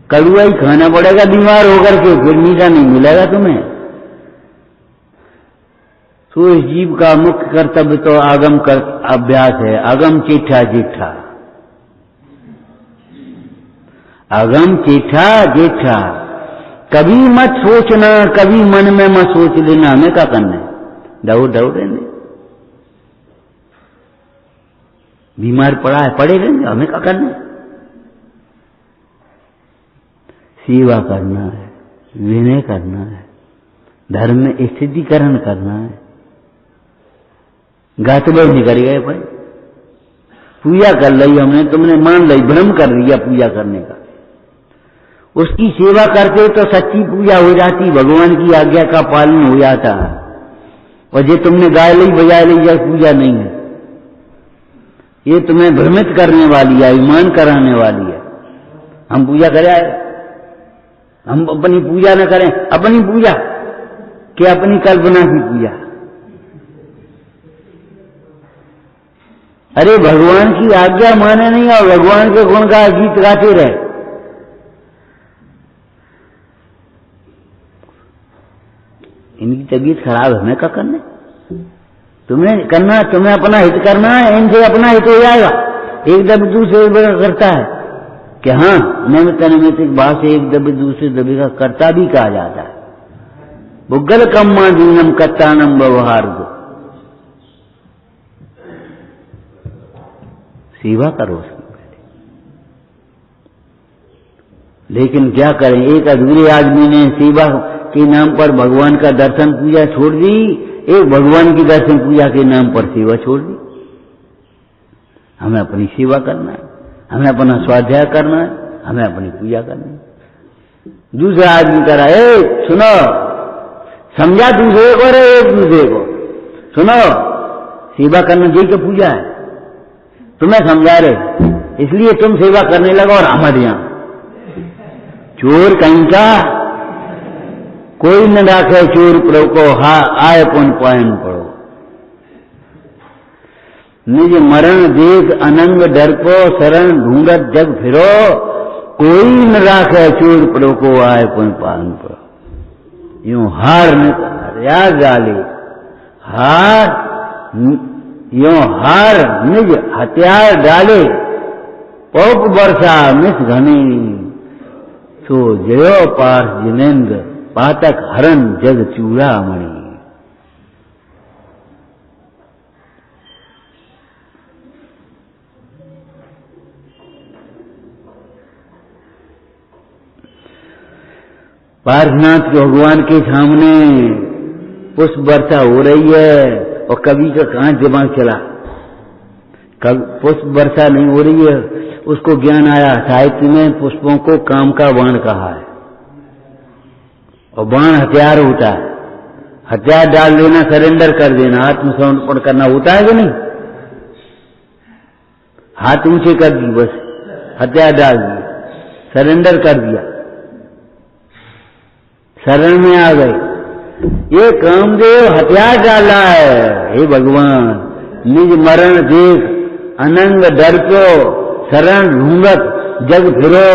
कड़ुआ ही खाना पड़ेगा बीमार होकर के, फिर मीठा नहीं मिलेगा तुम्हें। तो इस जीव का मुख्य कर्तव्य तो आगम कर अभ्यास है। अगम चिट्ठा जेठा, अगम चिट्ठा जेठा। कभी मत सोचना, कभी मन में मत सोच लेना हमें क्या करना है। दौड़ रहने, बीमार पड़ा है पड़े रहेंगे, हमें क्या करना है? सेवा करना है, विनय करना है, धर्म में स्थितिकरण करना है। गातबे नहीं कर गए भाई, पूजा कर ली हमने, तुमने मान ली, भ्रम कर लिया पूजा करने का। उसकी सेवा करते तो सच्ची पूजा हो जाती, भगवान की आज्ञा का पालन हो जाता। और ये तुमने गाय ली बजा ली, यह पूजा नहीं है। ये तुम्हें भ्रमित करने वाली है, ईमान कराने वाली है। हम पूजा करें, हम अपनी पूजा न करें। अपनी पूजा कि अपनी कल्पना की पूजा? अरे भगवान की आज्ञा माने नहीं और भगवान के गुण का गीत गाते रहे। इनकी तबीयत खराब है, हमें क्या करना? तुम्हें करना, तुम्हें अपना हित करना है, इनसे अपना हित हो जाएगा। एक दबे दूसरे करता है कि हाँ, नैमित्त नैमित्तिक भाव से एक दबे दूसरे दबे का कर्ता भी कहा जाता है। बुग्गल कम्मा दीनम कत्तानम व्यवहार दो। सेवा करो उसकी पहले। लेकिन क्या करें, एक अधूरे आदमी ने सेवा के नाम पर भगवान का दर्शन पूजा छोड़ दी, एक भगवान की दर्शन पूजा के नाम पर सेवा छोड़ दी। हमें अपनी सेवा करना है, हमें अपना स्वाध्याय करना है, हमें अपनी पूजा करनी है। दूसरा आदमी करा, सुनो, समझा दूसरे को, रे एक दूसरे को सुनो, सेवा करना जी की पूजा है। तुम्हें समझा रहे, इसलिए तुम सेवा करने लगा और हमारे यहां चोर कहीं का कोई न राखे चोर प्रो को, हा आय पुन पायन पड़ो। निज मरण देख अनंग डर को, शरण ढूंढत जग फिरो, कोई न राखे चोर प्रो को, आय पुन पायन पड़ो। यूं हार याद डाली, यूं हार निज हथियार डाले, पौप वर्षा मिस घनी, सो जयो पार्थ जिनेन्द्र, पातक हरण जग चूड़ामणि। पार्श्वनाथ के भगवान के सामने पुष्प वर्षा हो रही है और कवि का कहां दिमाग चला, पुष्प वर्षा नहीं हो रही है, उसको ज्ञान आया साहित्य में पुष्पों को काम का बाण कहा है और बाण हथियार होता है, हथियार डाल देना, सरेंडर कर देना, आत्मसमर्पण करना होता है कि नहीं? हाथ ऊंचे कर दी, बस हथियार डाल दिया, सरेंडर कर दिया, शरण में आ गए। ये कामदेव हथियार डाल रहा है। हे भगवान, निज मरण देख अनंग डर प्यो, शरण ढूंढत जग फिरो,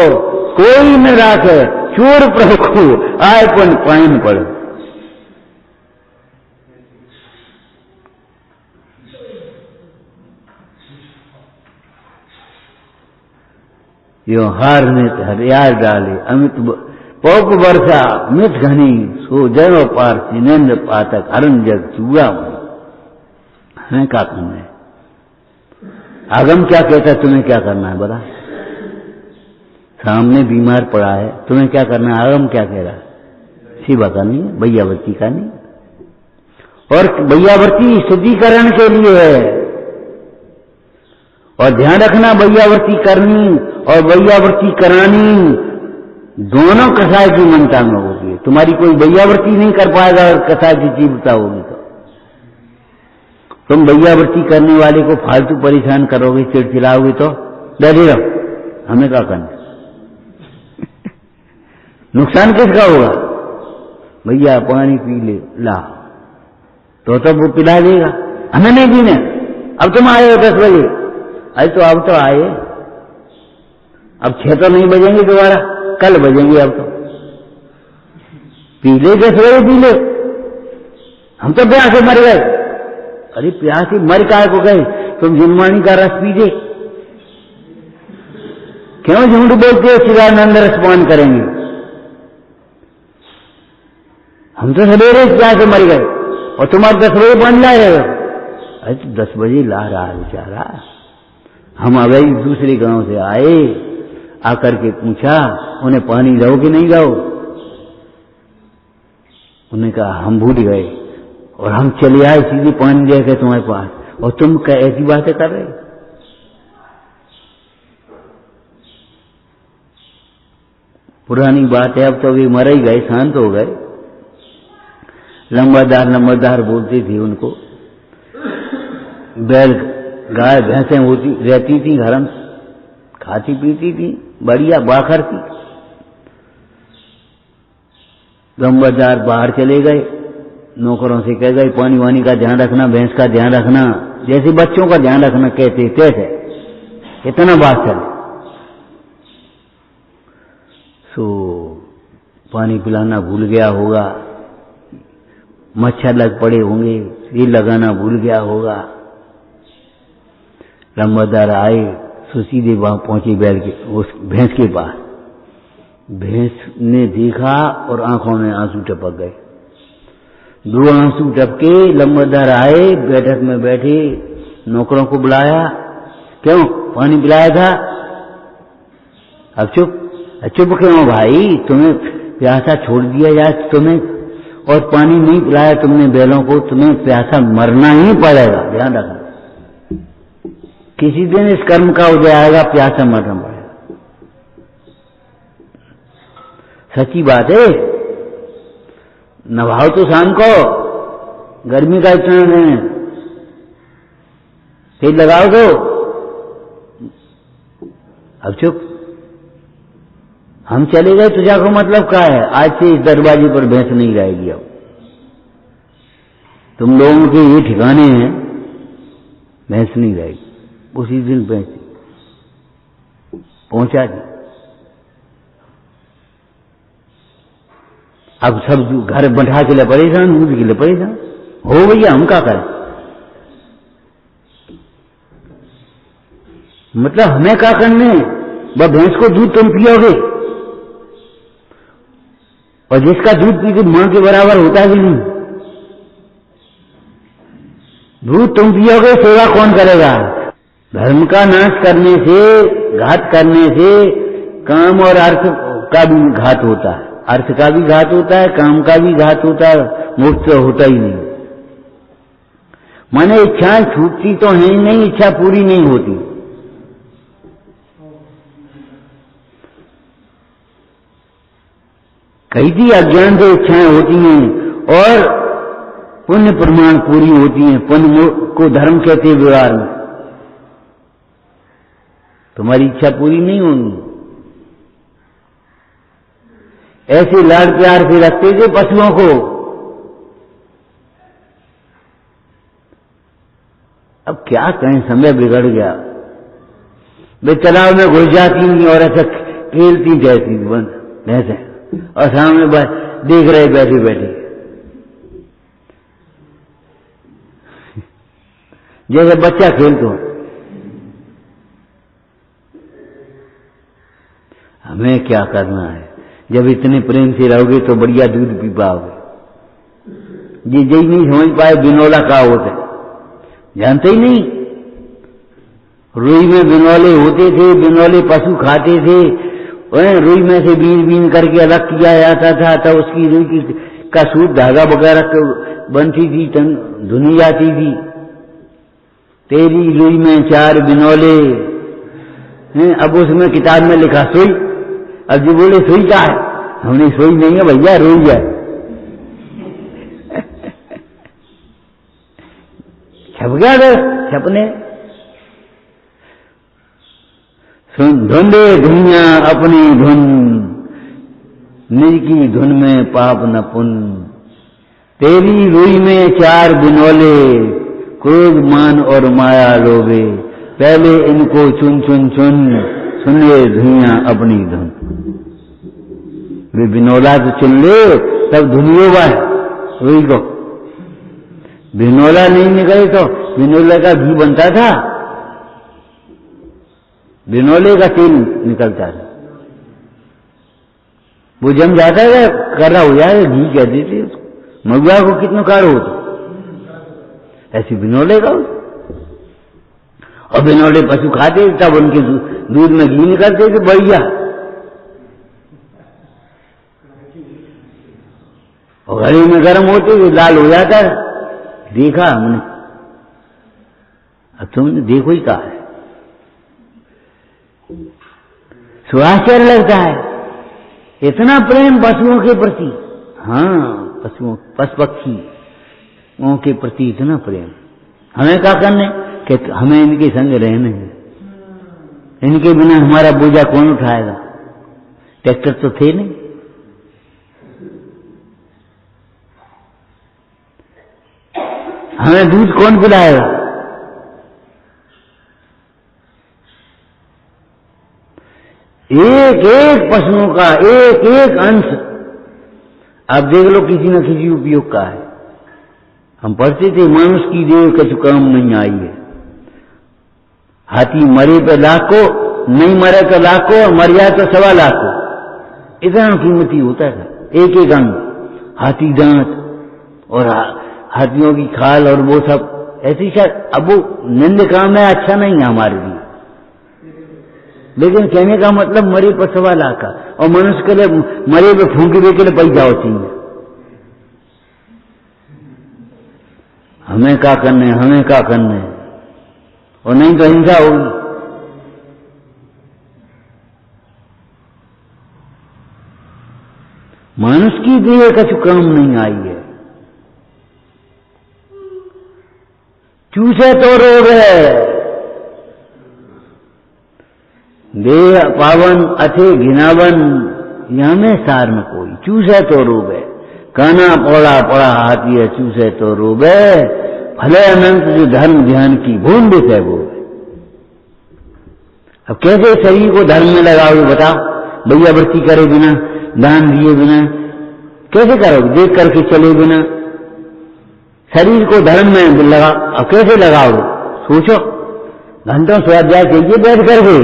कोई न राखे चोर प्रभु आय पन पाइन पड़। यो हार ने हथियार डाले, अमित पौप वर्षा मित घनी, सो जनो पार सिनेन्द्र पातक हरण जग चूड़ा। हमें क्या करना है? आगम क्या कहता है? तुम्हें क्या करना है बता? सामने बीमार पड़ा है, तुम्हें क्या करना है? आगम क्या कह रहा है? शिवा का नहीं, भैयावर्ती का नहीं। और भैयावर्ती शुद्धिकरण के लिए है। और ध्यान रखना, भैयावर्ती करनी और भैयावर्ती करानी दोनों कसाय की मनता में होगी। तुम्हारी कोई भैयावर्ती नहीं कर पाएगा और कसाय की जीवता होगी तो तुम भैयावर्ती करने वाले को फालतू परेशान करोगे, चिड़चिड़ाओगे तो डरे रहो। हमें क्या करना? नुकसान किसका होगा? भैया पानी पी ले, ला तो वो पिला देगा, हमें नहीं पीने। अब तुम आए हो 10 बजे, अरे तो अब तो आए, अब 6 तो नहीं बजेंगे दोबारा, कल बजेंगे। अब तो पी ले, 10 बजे पी ले। हम तो प्यास से मर गए। अरे प्यास से मर काय को गए? तुम जिनवाणी का रस पीजे, क्यों झूठ बोलते हो? चिदानंद रस पान करेंगे। हम तो सवेरे प्यास से मर गए और तुम्हारे 10 बजे पानी ला रहे हो। अरे तो 10 बजे ला रहा है बेचारा। हम अभी दूसरे गांव से आए, आकर के पूछा उन्हें पानी दो कि नहीं दो। उन्होंने कहा हम भूल गए और हम चले आए सीधे पानी दे के तुम्हारे पास, और तुम क्या ऐसी बातें कर रहे? पुरानी बात है, अब तो वे मर ही गए, शांत हो गए। लंबादार बोलते थे उनको। बैल गाय भैंसें होती रहती थी घर में, खाती पीती थी, बढ़िया बाखर थी। लंबादार बाहर चले गए, नौकरों से कह गए पानी वानी का ध्यान रखना, भैंस का ध्यान रखना, जैसे बच्चों का ध्यान रखना कहते कैसे। इतना बात चले। सो पानी पिलाना भूल गया होगा, मच्छर लग पड़े होंगे, ये लगाना भूल गया होगा। लंबादार आए, सो सीधे वहां पहुंचे बैल के, उस भैंस के पास। भैंस ने देखा और आंखों में आंसू टपक गए। 2 आंसू टपके। लंबादार आए, बैठक में बैठे, नौकरों को बुलाया, क्यों पानी पिलाया था? अब चुप क्यों भाई? तुम्हें प्यासा छोड़ दिया जाए तुम्हें, और पानी नहीं पिलाया तुमने बैलों को, तुम्हें प्यासा मरना ही पड़ेगा। ध्यान रखना, किसी दिन इस कर्म का उदय आएगा, प्यासा मरना पड़ेगा। सच्ची बात है। नभाओ तो शाम को, गर्मी का इतना है, तेल लगाओ तो। अब चुप, हम चले गए, तुझा को मतलब क्या है? आज से इस दरवाजे पर भैंस नहीं रहेगी। अब तुम लोगों के ये ठिकाने हैं, भैंस नहीं रहेगी। उसी दिन भैंस पहुंचा दी। अब सब घर बैठा के लिए परेशान, दूध के लिए परेशान हो भैया, हम क्या करें? मतलब हमें क्या करने? वह भैंस को दूध तुम पियोगे, और जिसका दूध पीते मां के बराबर होता है कि नहीं? दूध तुम पियोगे, सेवा कौन करेगा? धर्म का नाश करने से, घात करने से काम और अर्थ का भी घात होता है। अर्थ का भी घात होता है, काम का भी घात होता है, मोक्ष तो होता ही नहीं। माने इच्छाएं छूटती तो है ही नहीं, इच्छा पूरी नहीं होती। कई थी अज्ञान से इच्छाएं होती हैं और पुण्य प्रमाण पूरी होती हैं। पुण्य को धर्म कहते हैं व्यवहार में। तुम्हारी इच्छा पूरी नहीं होगी। ऐसे लाड प्यार से रखते थे पशुओं को, अब क्या कहें, समय बिगड़ गया। वे तालाब में घुस जाती थी और ऐसा खेलती जाती भैंसे, और सामने देख रहे बैठे बैठे, जैसे बच्चा खेलते हो। हमें क्या करना है? जब इतने प्रेम से रहोगे तो बढ़िया दूध पी पाओगे। ये यही नहीं समझ पाए बिनौला का होता है, जानते ही नहीं। रुई में बिनौले होते थे, बिनौले पशु खाते थे, रुई में से बीन बीन करके अलग किया जाता था, तब उसकी रुई का सूत धागा वगैरह बनती थी, धुनी जाती थी। तेरी रुई में 4 बिनौले, अब उसमें किताब में लिखा सुई। अब जो बोले सुई का है, हमने सुई नहीं है भैया, रुई है। छप गया तो छपने। सुन धुंधे धुनिया अपनी धुन, निज की धुन में पाप न पुन। तेरी रुई में 4 बिनौले, क्रोध मान और माया लोभे। पहले इनको चुन चुन चुन, सुने धुनिया अपनी धुन। वे बिनौला तो चुन ले, तब धुनियो बाय रुई को। बिनौला नहीं निकले तो बिनौले का घी बनता था, बिनौले का तेल निकलता था। वो जम जाता है, कर्रा हो जाए, घी कहते थे उसको। मगुआ को कितना कार होता, ऐसे बिनौले का। और बिनौले पशु खाते, तब उनके दूध में घी निकलते थे बढ़िया। और घड़ी में गर्म होते हुए लाल हो जाता है, देखा हमने। अब तुमने देखो ही कहा है, सुआश्चर्य लगता है इतना प्रेम पशुओं के प्रति। हाँ, पशुओं पशु पक्षियों के प्रति इतना प्रेम। हमें क्या करने कि हमें इनके संग रहने हैं। इनके बिना हमारा बोझा कौन उठाएगा? ट्रैक्टर तो थे नहीं। हमें दूध कौन पिलाएगा? एक एक पशुओं का एक एक अंश आप देख लो, किसी न किसी उपयोग का है। हम पढ़ते थे, मनुष्य की देह कछु काम नहीं आई है। हाथी मरे पे लाखों, नहीं मरे तो लाखों, मर जाए तो 1.25 लाख। इतना कीमती होता था एक एक अंग। हाथी दांत और हाथियों की खाल और वो सब ऐसी शायद। अब वो निंद काम है, अच्छा नहीं है हमारे लिए, लेकिन कहने का मतलब मरे पर 1.25 लाख का। और मनुष्य के लिए मरे पे फूंकी दे के लिए पैसा होती है। हमें क्या करने, हमें क्या करने, और नहीं तो हिंसा होगी। मनुष्य की देह कछु काम नहीं आई है। चूसे तो रोग है, देह पावन अथे घिनावन, यहां में सार में कोई। चूसे तो रोग है, काना पौड़ा पड़ा हाथी है, चूसे तो रोग है। भले अनंत जो धर्म ध्यान की भूल है वो। अब कैसे शरीर को धर्म में लगाओगे बताओ? भैया वृत्ति करे बिना, दान दिए बिना कैसे करोगे? देख करके चले बिना शरीर को धर्म में लगा। अब कैसे लगाओगे? सोचो, घंटों स्वाध्याय चाहिए बैठ करके,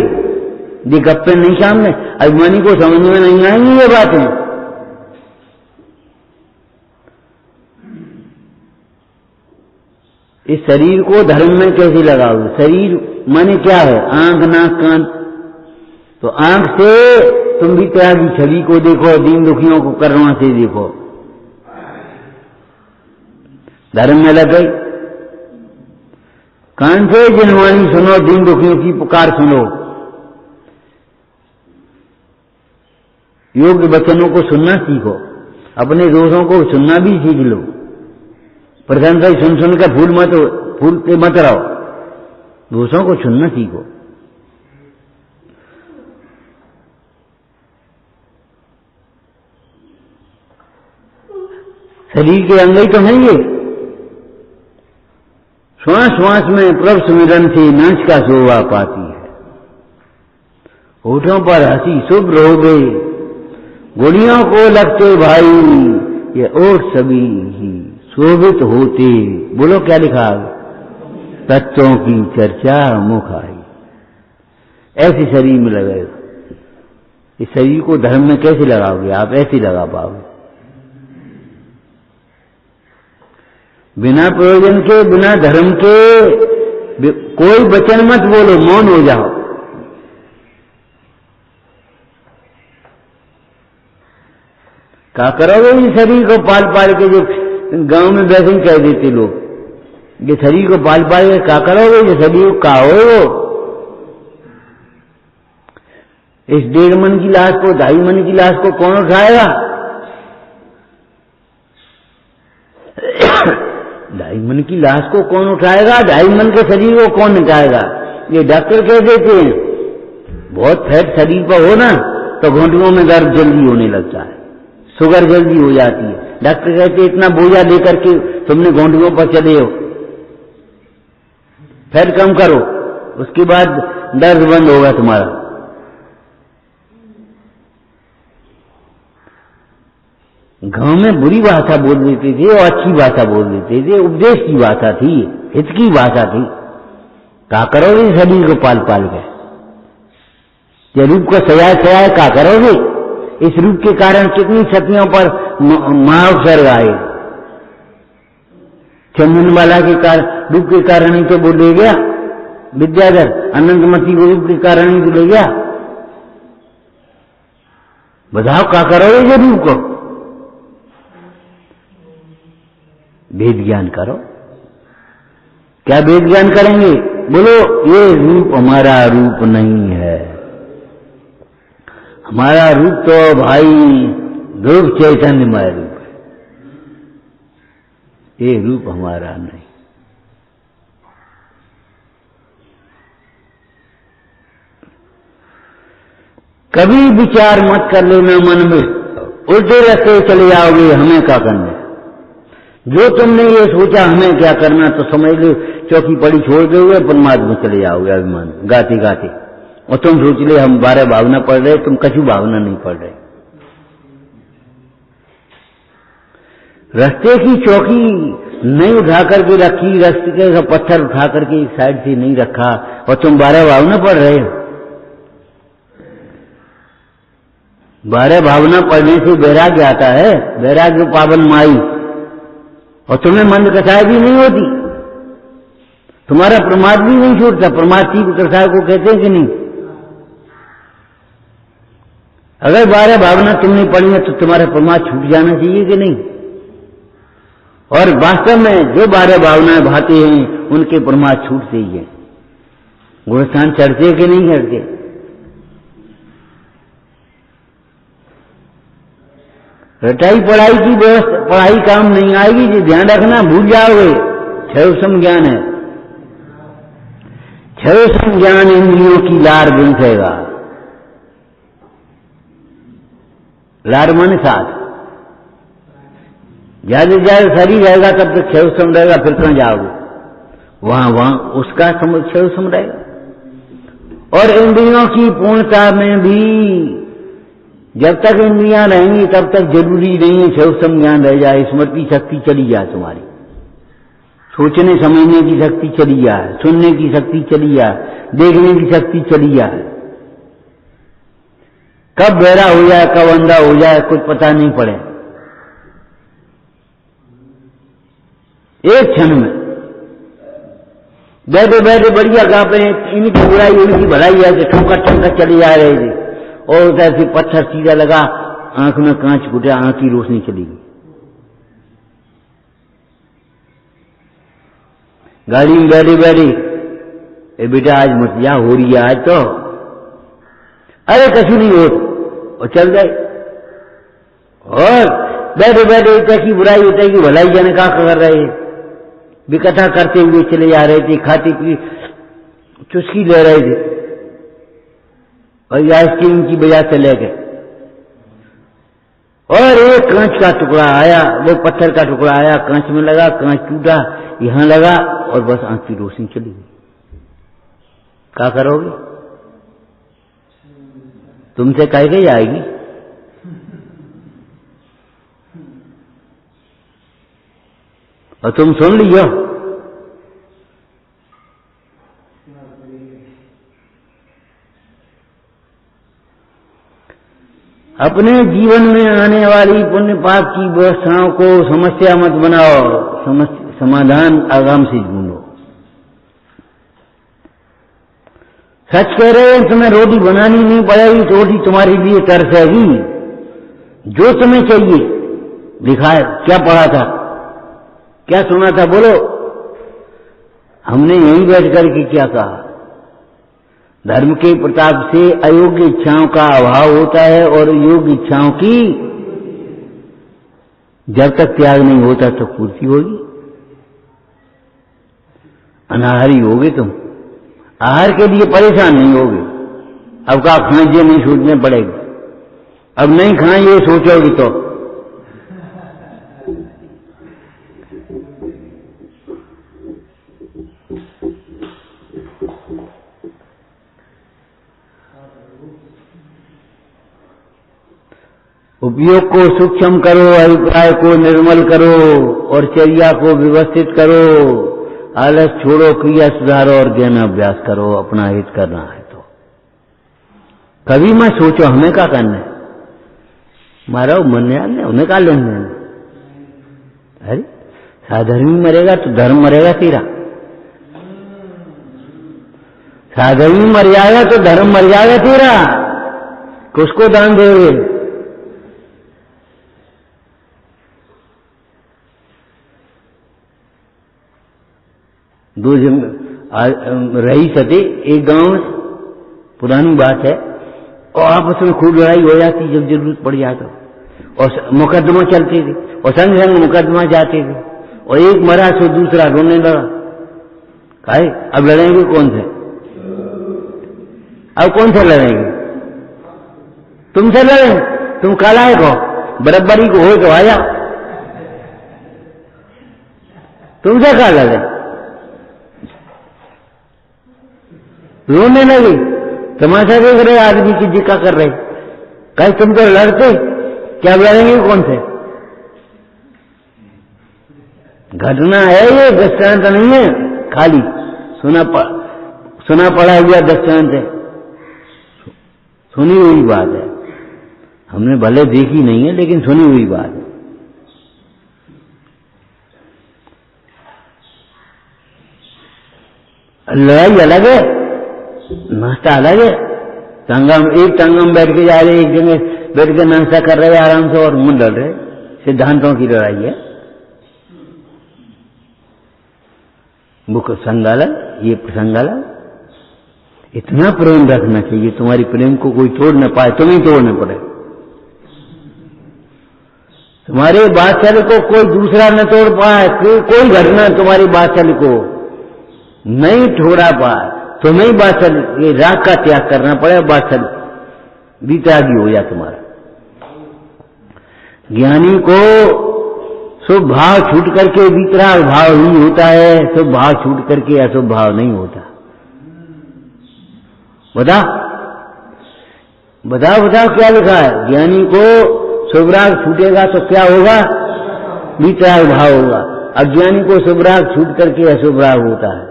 ये गप्पे नहीं सामने। अभिमानी को समझ में नहीं आएंगी ये बातें। इस शरीर को धर्म में कैसे लगाओगे? शरीर माने क्या है? आंख नाक कान। तो आंख से तुम भी तरह की छवि को देखो, दीन दुखियों को करुणा से देखो। धर्म में लग गई, कान से जिनवाणी सुनो, दीन दुखियों की पुकार सुनो, योग्य वचनों को सुनना सीखो, अपने दोषों को सुनना भी सीख लो। प्रशंसा सुन सुन कर फूलते मत रहो, दोषों को सुनना सीखो। शरीर के अंग ही तो हैं ये। श्वास श्वास में प्रभु सुमिरन से नाच का शोभा पाती है। होठों पर हंसी शुभ्र हो गई, गोलियों को लगते भाई, ये ओठ सभी ही शोभित होते। बोलो क्या लिखा, तत्वों की चर्चा मुख आई। ऐसे शरीर में लगे, इस शरीर को धर्म में कैसे लगाओगे आप? ऐसे लगा पाओगे, बिना प्रयोजन के, बिना धर्म के कोई वचन मत बोलो, मौन हो जाओ। क्या करोगे इस शरीर को पाल पाल के? जो गांव में वैसे ही कह देते लोग, ये शरीर को पाल पाल के क्या करोगे? ये शरीर का हो, इस 1.5 मन की लाश को, 2.5 मन की लाश को कौन उठाएगा? 2.5 मन की लाश को कौन उठाएगा? 2.5 मन के शरीर को कौन उठाएगा? ये डॉक्टर कह देते हैं। बहुत फैट शरीर पर हो ना तो घुटनों में दर्द जल्दी होने लगता है, शुगर जल्दी हो जाती है। डॉक्टर कहते इतना बोझा लेकर के तुमने घुटनों पर चले हो, फैट कम करो, उसके बाद दर्द बंद होगा तुम्हारा। गांव में बुरी भाषा बोल देते थे और अच्छी भाषा बोल देते थे, उपदेश की भाषा थी, हित की भाषा थी। क्या करोगे शरीर को पाल पाल के? ये रूप को सजाए सजाए क्या करोगे? इस रूप के कारण कितनी सतियों पर महाउत्सर्ग आए। चंदनवाला के कारण, रूप के कारण ही तो वो ले गया विद्याधर, अनंतमती को रूप के कारण ही तो ले गया। बताओ क्या करोगे ये रूप को? वेद ज्ञान करो। क्या वेद ज्ञान करेंगे? बोलो ये रूप हमारा रूप नहीं है, हमारा रूप तो भाई रूप चैतन्यमय रूप है, ये रूप हमारा नहीं। कभी विचार मत कर लेना मन में, उल्टे रास्ते चले जाओगे, हमें क्या करना। जो तुमने ये सोचा हमें क्या करना, तो समझ लो चौकी पड़ी छोड़ दोगे, परमात्मा में चले जाओगे अभिमान गाते गाते। और तुम सोच ले हम 12 भावना पढ़ रहे, तुम कछु भावना नहीं पढ़ रहे। रास्ते की चौकी नहीं उठा करके रखी, रास्ते का पत्थर उठा करके एक साइड से नहीं रखा, और तुम 12 भावना पढ़ रहे हो। 12 भावना पढ़ने से वैराग्य आता है, वैराग्य पावन माई, और तुम्हें मंद कथाएं भी नहीं होती, तुम्हारा प्रमाद भी नहीं छूटता। प्रमाद तीव्र कथा को कहते हैं कि नहीं? अगर 12 भावना तुमने पढ़ी है तो तुम्हारा प्रमाद छूट जाना चाहिए कि नहीं? और वास्तव में जो 12 भावनाएं भाते हैं उनके प्रमाद छूटते ही है। गुणस्थान चढ़ते कि नहीं चढ़ते? रटाई पढ़ाई की व्यवस्था, पढ़ाई काम नहीं आएगी जी, ध्यान रखना, भूल जाओगे। क्षय ज्ञान है, क्षय ज्ञान इंद्रियों की लार बिंसेगा। लार मन साथ, ज्यादा ज्यादा शरीर रहेगा तब तक क्षय रहेगा, फिर कहां जाओगे? वहां उसका क्षय रहेगा। और इंद्रियों की पूर्णता में भी जब तक इंद्रियां रहेंगी तब तक जरूरी नहीं है क्षय ज्ञान रह जाए। स्मृति शक्ति चली जाए, तुम्हारी सोचने समझने की शक्ति चली जाए, सुनने की शक्ति चली जाए, देखने की शक्ति चली जाए। कब बहरा हो जाए, कब अंधा हो जाए, कुछ पता नहीं पड़े। एक क्षण में बैठे बैठे बढ़िया गा पे इनकी बुराई उनकी भलाई है, ठोकर ठोकर चली जा रही थी। और उधर से पत्थर सीधा लगा, आंख में कांच फूटा, आंख की रोशनी चली गई। गाड़ी में बैठी बैठी, ए बेटा आज मत जा, हो रही है आज तो, अरे कछु नहीं हो, और चल गए। और बैठे बैठे इतना की बुराई होता है कि भलाई जाने का कर रहे, विकथा करते हुए चले जा रहे थे, खाती पी चुस्की ले रहे थे, और आइसक्रीम की वजह से ले गए, और एक कांच का टुकड़ा आया, वो पत्थर का टुकड़ा आया, कांच में लगा, कांच टूटा, यहां लगा, और बस आंख की रोशनी चली गई। क्या करोगे? तुमसे कह के जाएगी। और तुम सुन लियो, अपने जीवन में आने वाली पुण्य पाप की व्यवस्थाओं को समस्या मत बनाओ, समाधान आगाम से ढूंढो। सच कह रहे हैं, तुम्हें रोटी बनानी नहीं पड़ेगी तो रोटी तुम्हारे लिए तरसेगी। जो तुम्हें चाहिए लिखा है, क्या पढ़ा था, क्या सुना था, बोलो। हमने यहीं बैठ करके क्या कहा, धर्म के प्रताप से अयोग्य इच्छाओं का अभाव होता है और योग्य इच्छाओं की जब तक त्याग नहीं होता तो पूर्ति होगी। अनाहारी होगे तुम, आहार के लिए परेशान नहीं होगे। अब का खाएं ये नहीं सोचने पड़ेगा, अब नहीं खाएं ये सोचोगे तो। उपयोग को सूक्ष्म करो, अभिप्राय को निर्मल करो और चर्या को व्यवस्थित करो। आलस छोड़ो, क्रिया सुधारो और ज्ञान अभ्यास करो। अपना हित करना है तो कभी मत सोचो हमें क्या करना है, मारा मन ने उन्हें क्या लेना है। अरे साधर्मी मरेगा तो धर्म मरेगा तेरा, साधर्मी मर जाएगा तो धर्म मर जाएगा तेरा। किसको दान दोगे? दो रही सते एक गांव में, पुरानी बात है, और आपस में खूब लड़ाई हो जाती जब जरूरत पड़ जाता, और मुकदमा चलते थे और संग संग मुकदमा जाते थे, और एक मरा तो दूसरा रोने लगा। काहे अब लड़ेंगे कौन से, अब कौन से लड़ेंगे? तुमसे लड़ेंगे, तुम कालाए को बराबरी को हो तो आया, तुमसे क्या लड़े? रोने लगे, तमाशा देख रहे आदमी की जिक्का कर रहे। कहीं तुम तो लड़ते, क्या लड़ेंगे कौन से? घटना है ये, दृष्टांत नहीं है, खाली सुना पड़ा हुआ दृष्टांत है, सुनी हुई बात है। हमने भले देखी नहीं है लेकिन सुनी हुई बात है। लड़ाई अलग है, नाश्ता अलग है। संगम एक संगम बैठ के जा रहे, एक जगह बैठ के नाश्ता कर रहे आराम से और मुंह लड़ रहे, सिद्धांतों की लड़ाई है। मुख संगालन, ये संगालन। इतना प्रेम रखना चाहिए, तुम्हारी प्रेम को कोई तोड़ न पाए, तुम्हें तोड़ना पड़े। तुम्हारे वात्सल्य को कोई दूसरा न तोड़ पाए, कोई घटना तुम्हारी वात्सल्य को नहीं छोड़ा पाए, तुम्हें ही वात्सल्य ये राग का त्याग करना पड़े, वात्सल्य वितरागी हो जाए तुम्हारा। ज्ञानी को शुभ भाव छूट करके वितराग भाव ही होता है, शुभ भाव छूट करके अशुभ भाव नहीं होता। बताओ क्या लिखा है? ज्ञानी को शुभ राग छूटेगा तो क्या होगा? वितराग भाव होगा। अज्ञानी को शुभ राग छूट करके अशुभ राग होता है,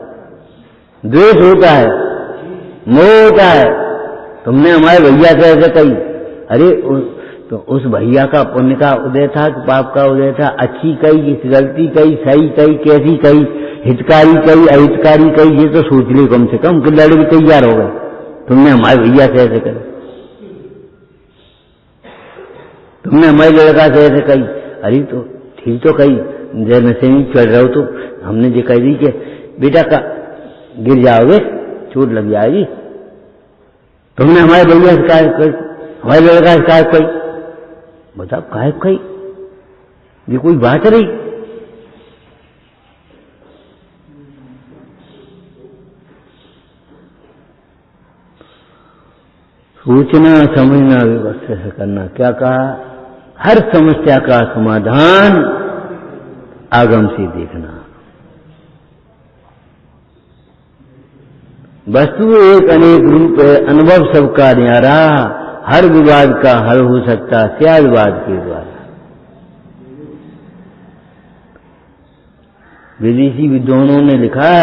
द्वेष होता है, मोह होता है। तुमने हमारे भैया से ऐसे कही, अरे तो उस भैया का पुण्य का उदय था कि पाप का उदय था? अच्छी कही, गलती कही, सही कही, कैसी कही, हितकारी कही, अहितकारी कही, ये तो सोच ली कम से कम कि लड़ भी तैयार हो गए। तुमने हमारे भैया से ऐसे कही, तुमने हमारे लड़का से ऐसे कही, अरे तो ठीक तो कही, जब नशे में चढ़ रहे हो तो हमने जो कह दी कि बेटा का गिर जाओगे, चोट लग जाएगी। तुमने हमारे भैया से काय कही, हमारे लड़का से काय कही, बताओ काय कही, ये कोई बात रही? सोचना समझना व्यवस्था से करना। क्या कहा? हर समस्या का समाधान आगम से देखना। वस्तु एक अनेक रूप है, अनुभव सबका न्यारा, हर विवाद का हल हो सकता स्यादवाद के द्वारा। विदेशी विद्वानों ने लिखा,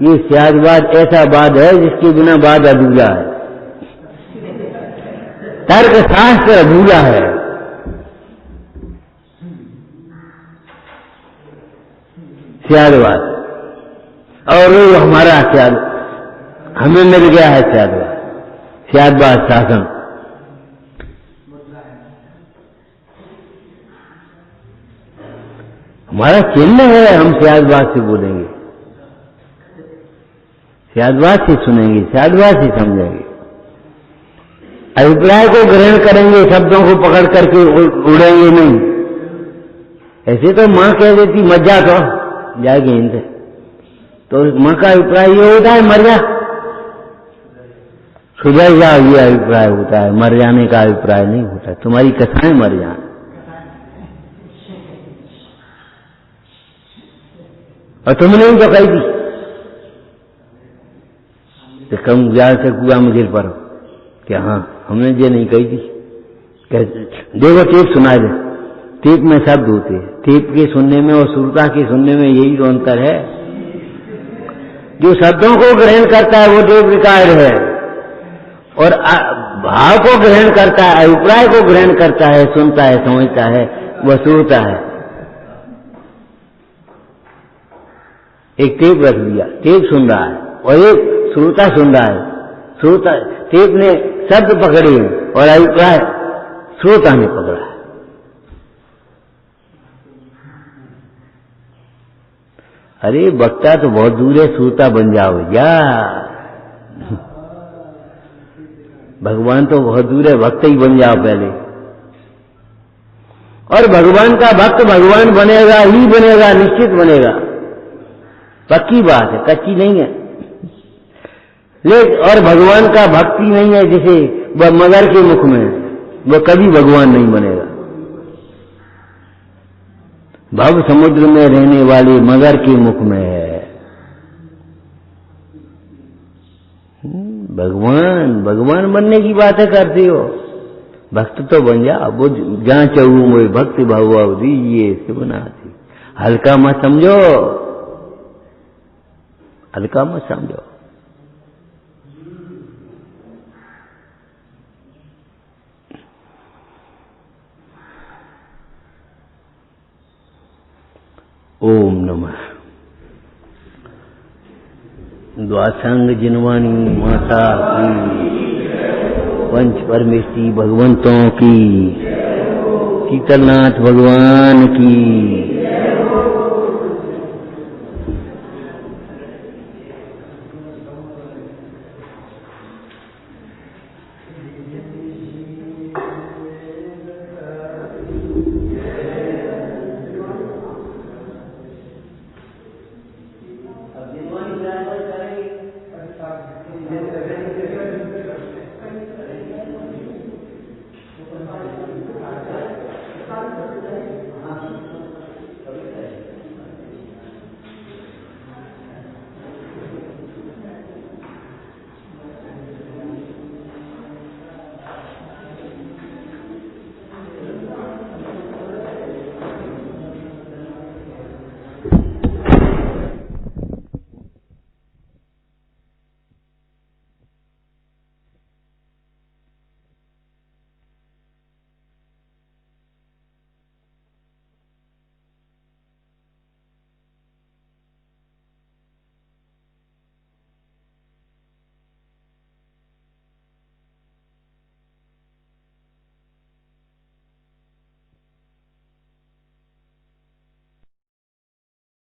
ये स्यादवाद ऐसा वाद है जिसके बिना वाद अधूरा है, तर्क शास्त्र अधूरा है। स्यादवाद, और वो हमारा स्याद, हमें मिल गया है स्यादवाद, स्यादवाद शासन। हमारा चिन्ह है, हम स्यादवाद से बोलेंगे, स्यादवाद से सुनेंगे, स्यादवाद से समझेंगे, अभिप्राय को ग्रहण करेंगे, शब्दों को पकड़ करके उड़ेंगे नहीं। ऐसे तो माँ कह देती मर जा तो जाएगी इनसे, तो माँ का अभिप्राय ये होता है मर जा, सुधर जा, ये अभिप्राय होता है, मर जाने का अभिप्राय नहीं होता। तुम्हारी कथाएं मर जाए, और तुमने ही तो कही थी कि कम ज्यादा से कुआ में गिर पड़ो, क्या? हाँ, हमने ये नहीं कही थी। देखो टेप सुना दे, टेप में शब्द होते हैं, टेप के सुनने में और श्रोता के सुनने में यही तो अंतर है। जो शब्दों को ग्रहण करता है वो टेप रिकॉर्ड है, और भाव को ग्रहण करता है, अभिप्राय को ग्रहण करता है, सुनता है, समझता है, वह श्रोता है। एक टेप रख दिया, टेप सुन रहा है, और एक श्रोता सुन रहा है। श्रोता, टेप ने शब्द पकड़े और अभिप्राय श्रोता ने पकड़ा है। अरे वक्ता तो बहुत दूर है, श्रोता बन जाओ या भगवान तो बहुत दूर है, भक्त ही बन जाओ पहले। और भगवान का भक्त भगवान बनेगा ही बनेगा, निश्चित बनेगा, पक्की बात है, कच्ची नहीं है। लेकिन और भगवान का भक्ति नहीं है जिसे वह मगर के मुख में, वह कभी भगवान नहीं बनेगा। भव समुद्र में रहने वाले मगर के मुख में है भगवान। भगवान बनने की बातें करते हो, भक्त तो बन जा। वो जहां चाहूं वो भक्ति भाव दीजिए शिवनाथी। हल्का मत समझो, हल्का मत समझो। ओम नमः। द्वासंग जिनवाणी माता की, पंच परमेष्टि भगवंतों की, शीतलनाथ भगवान की।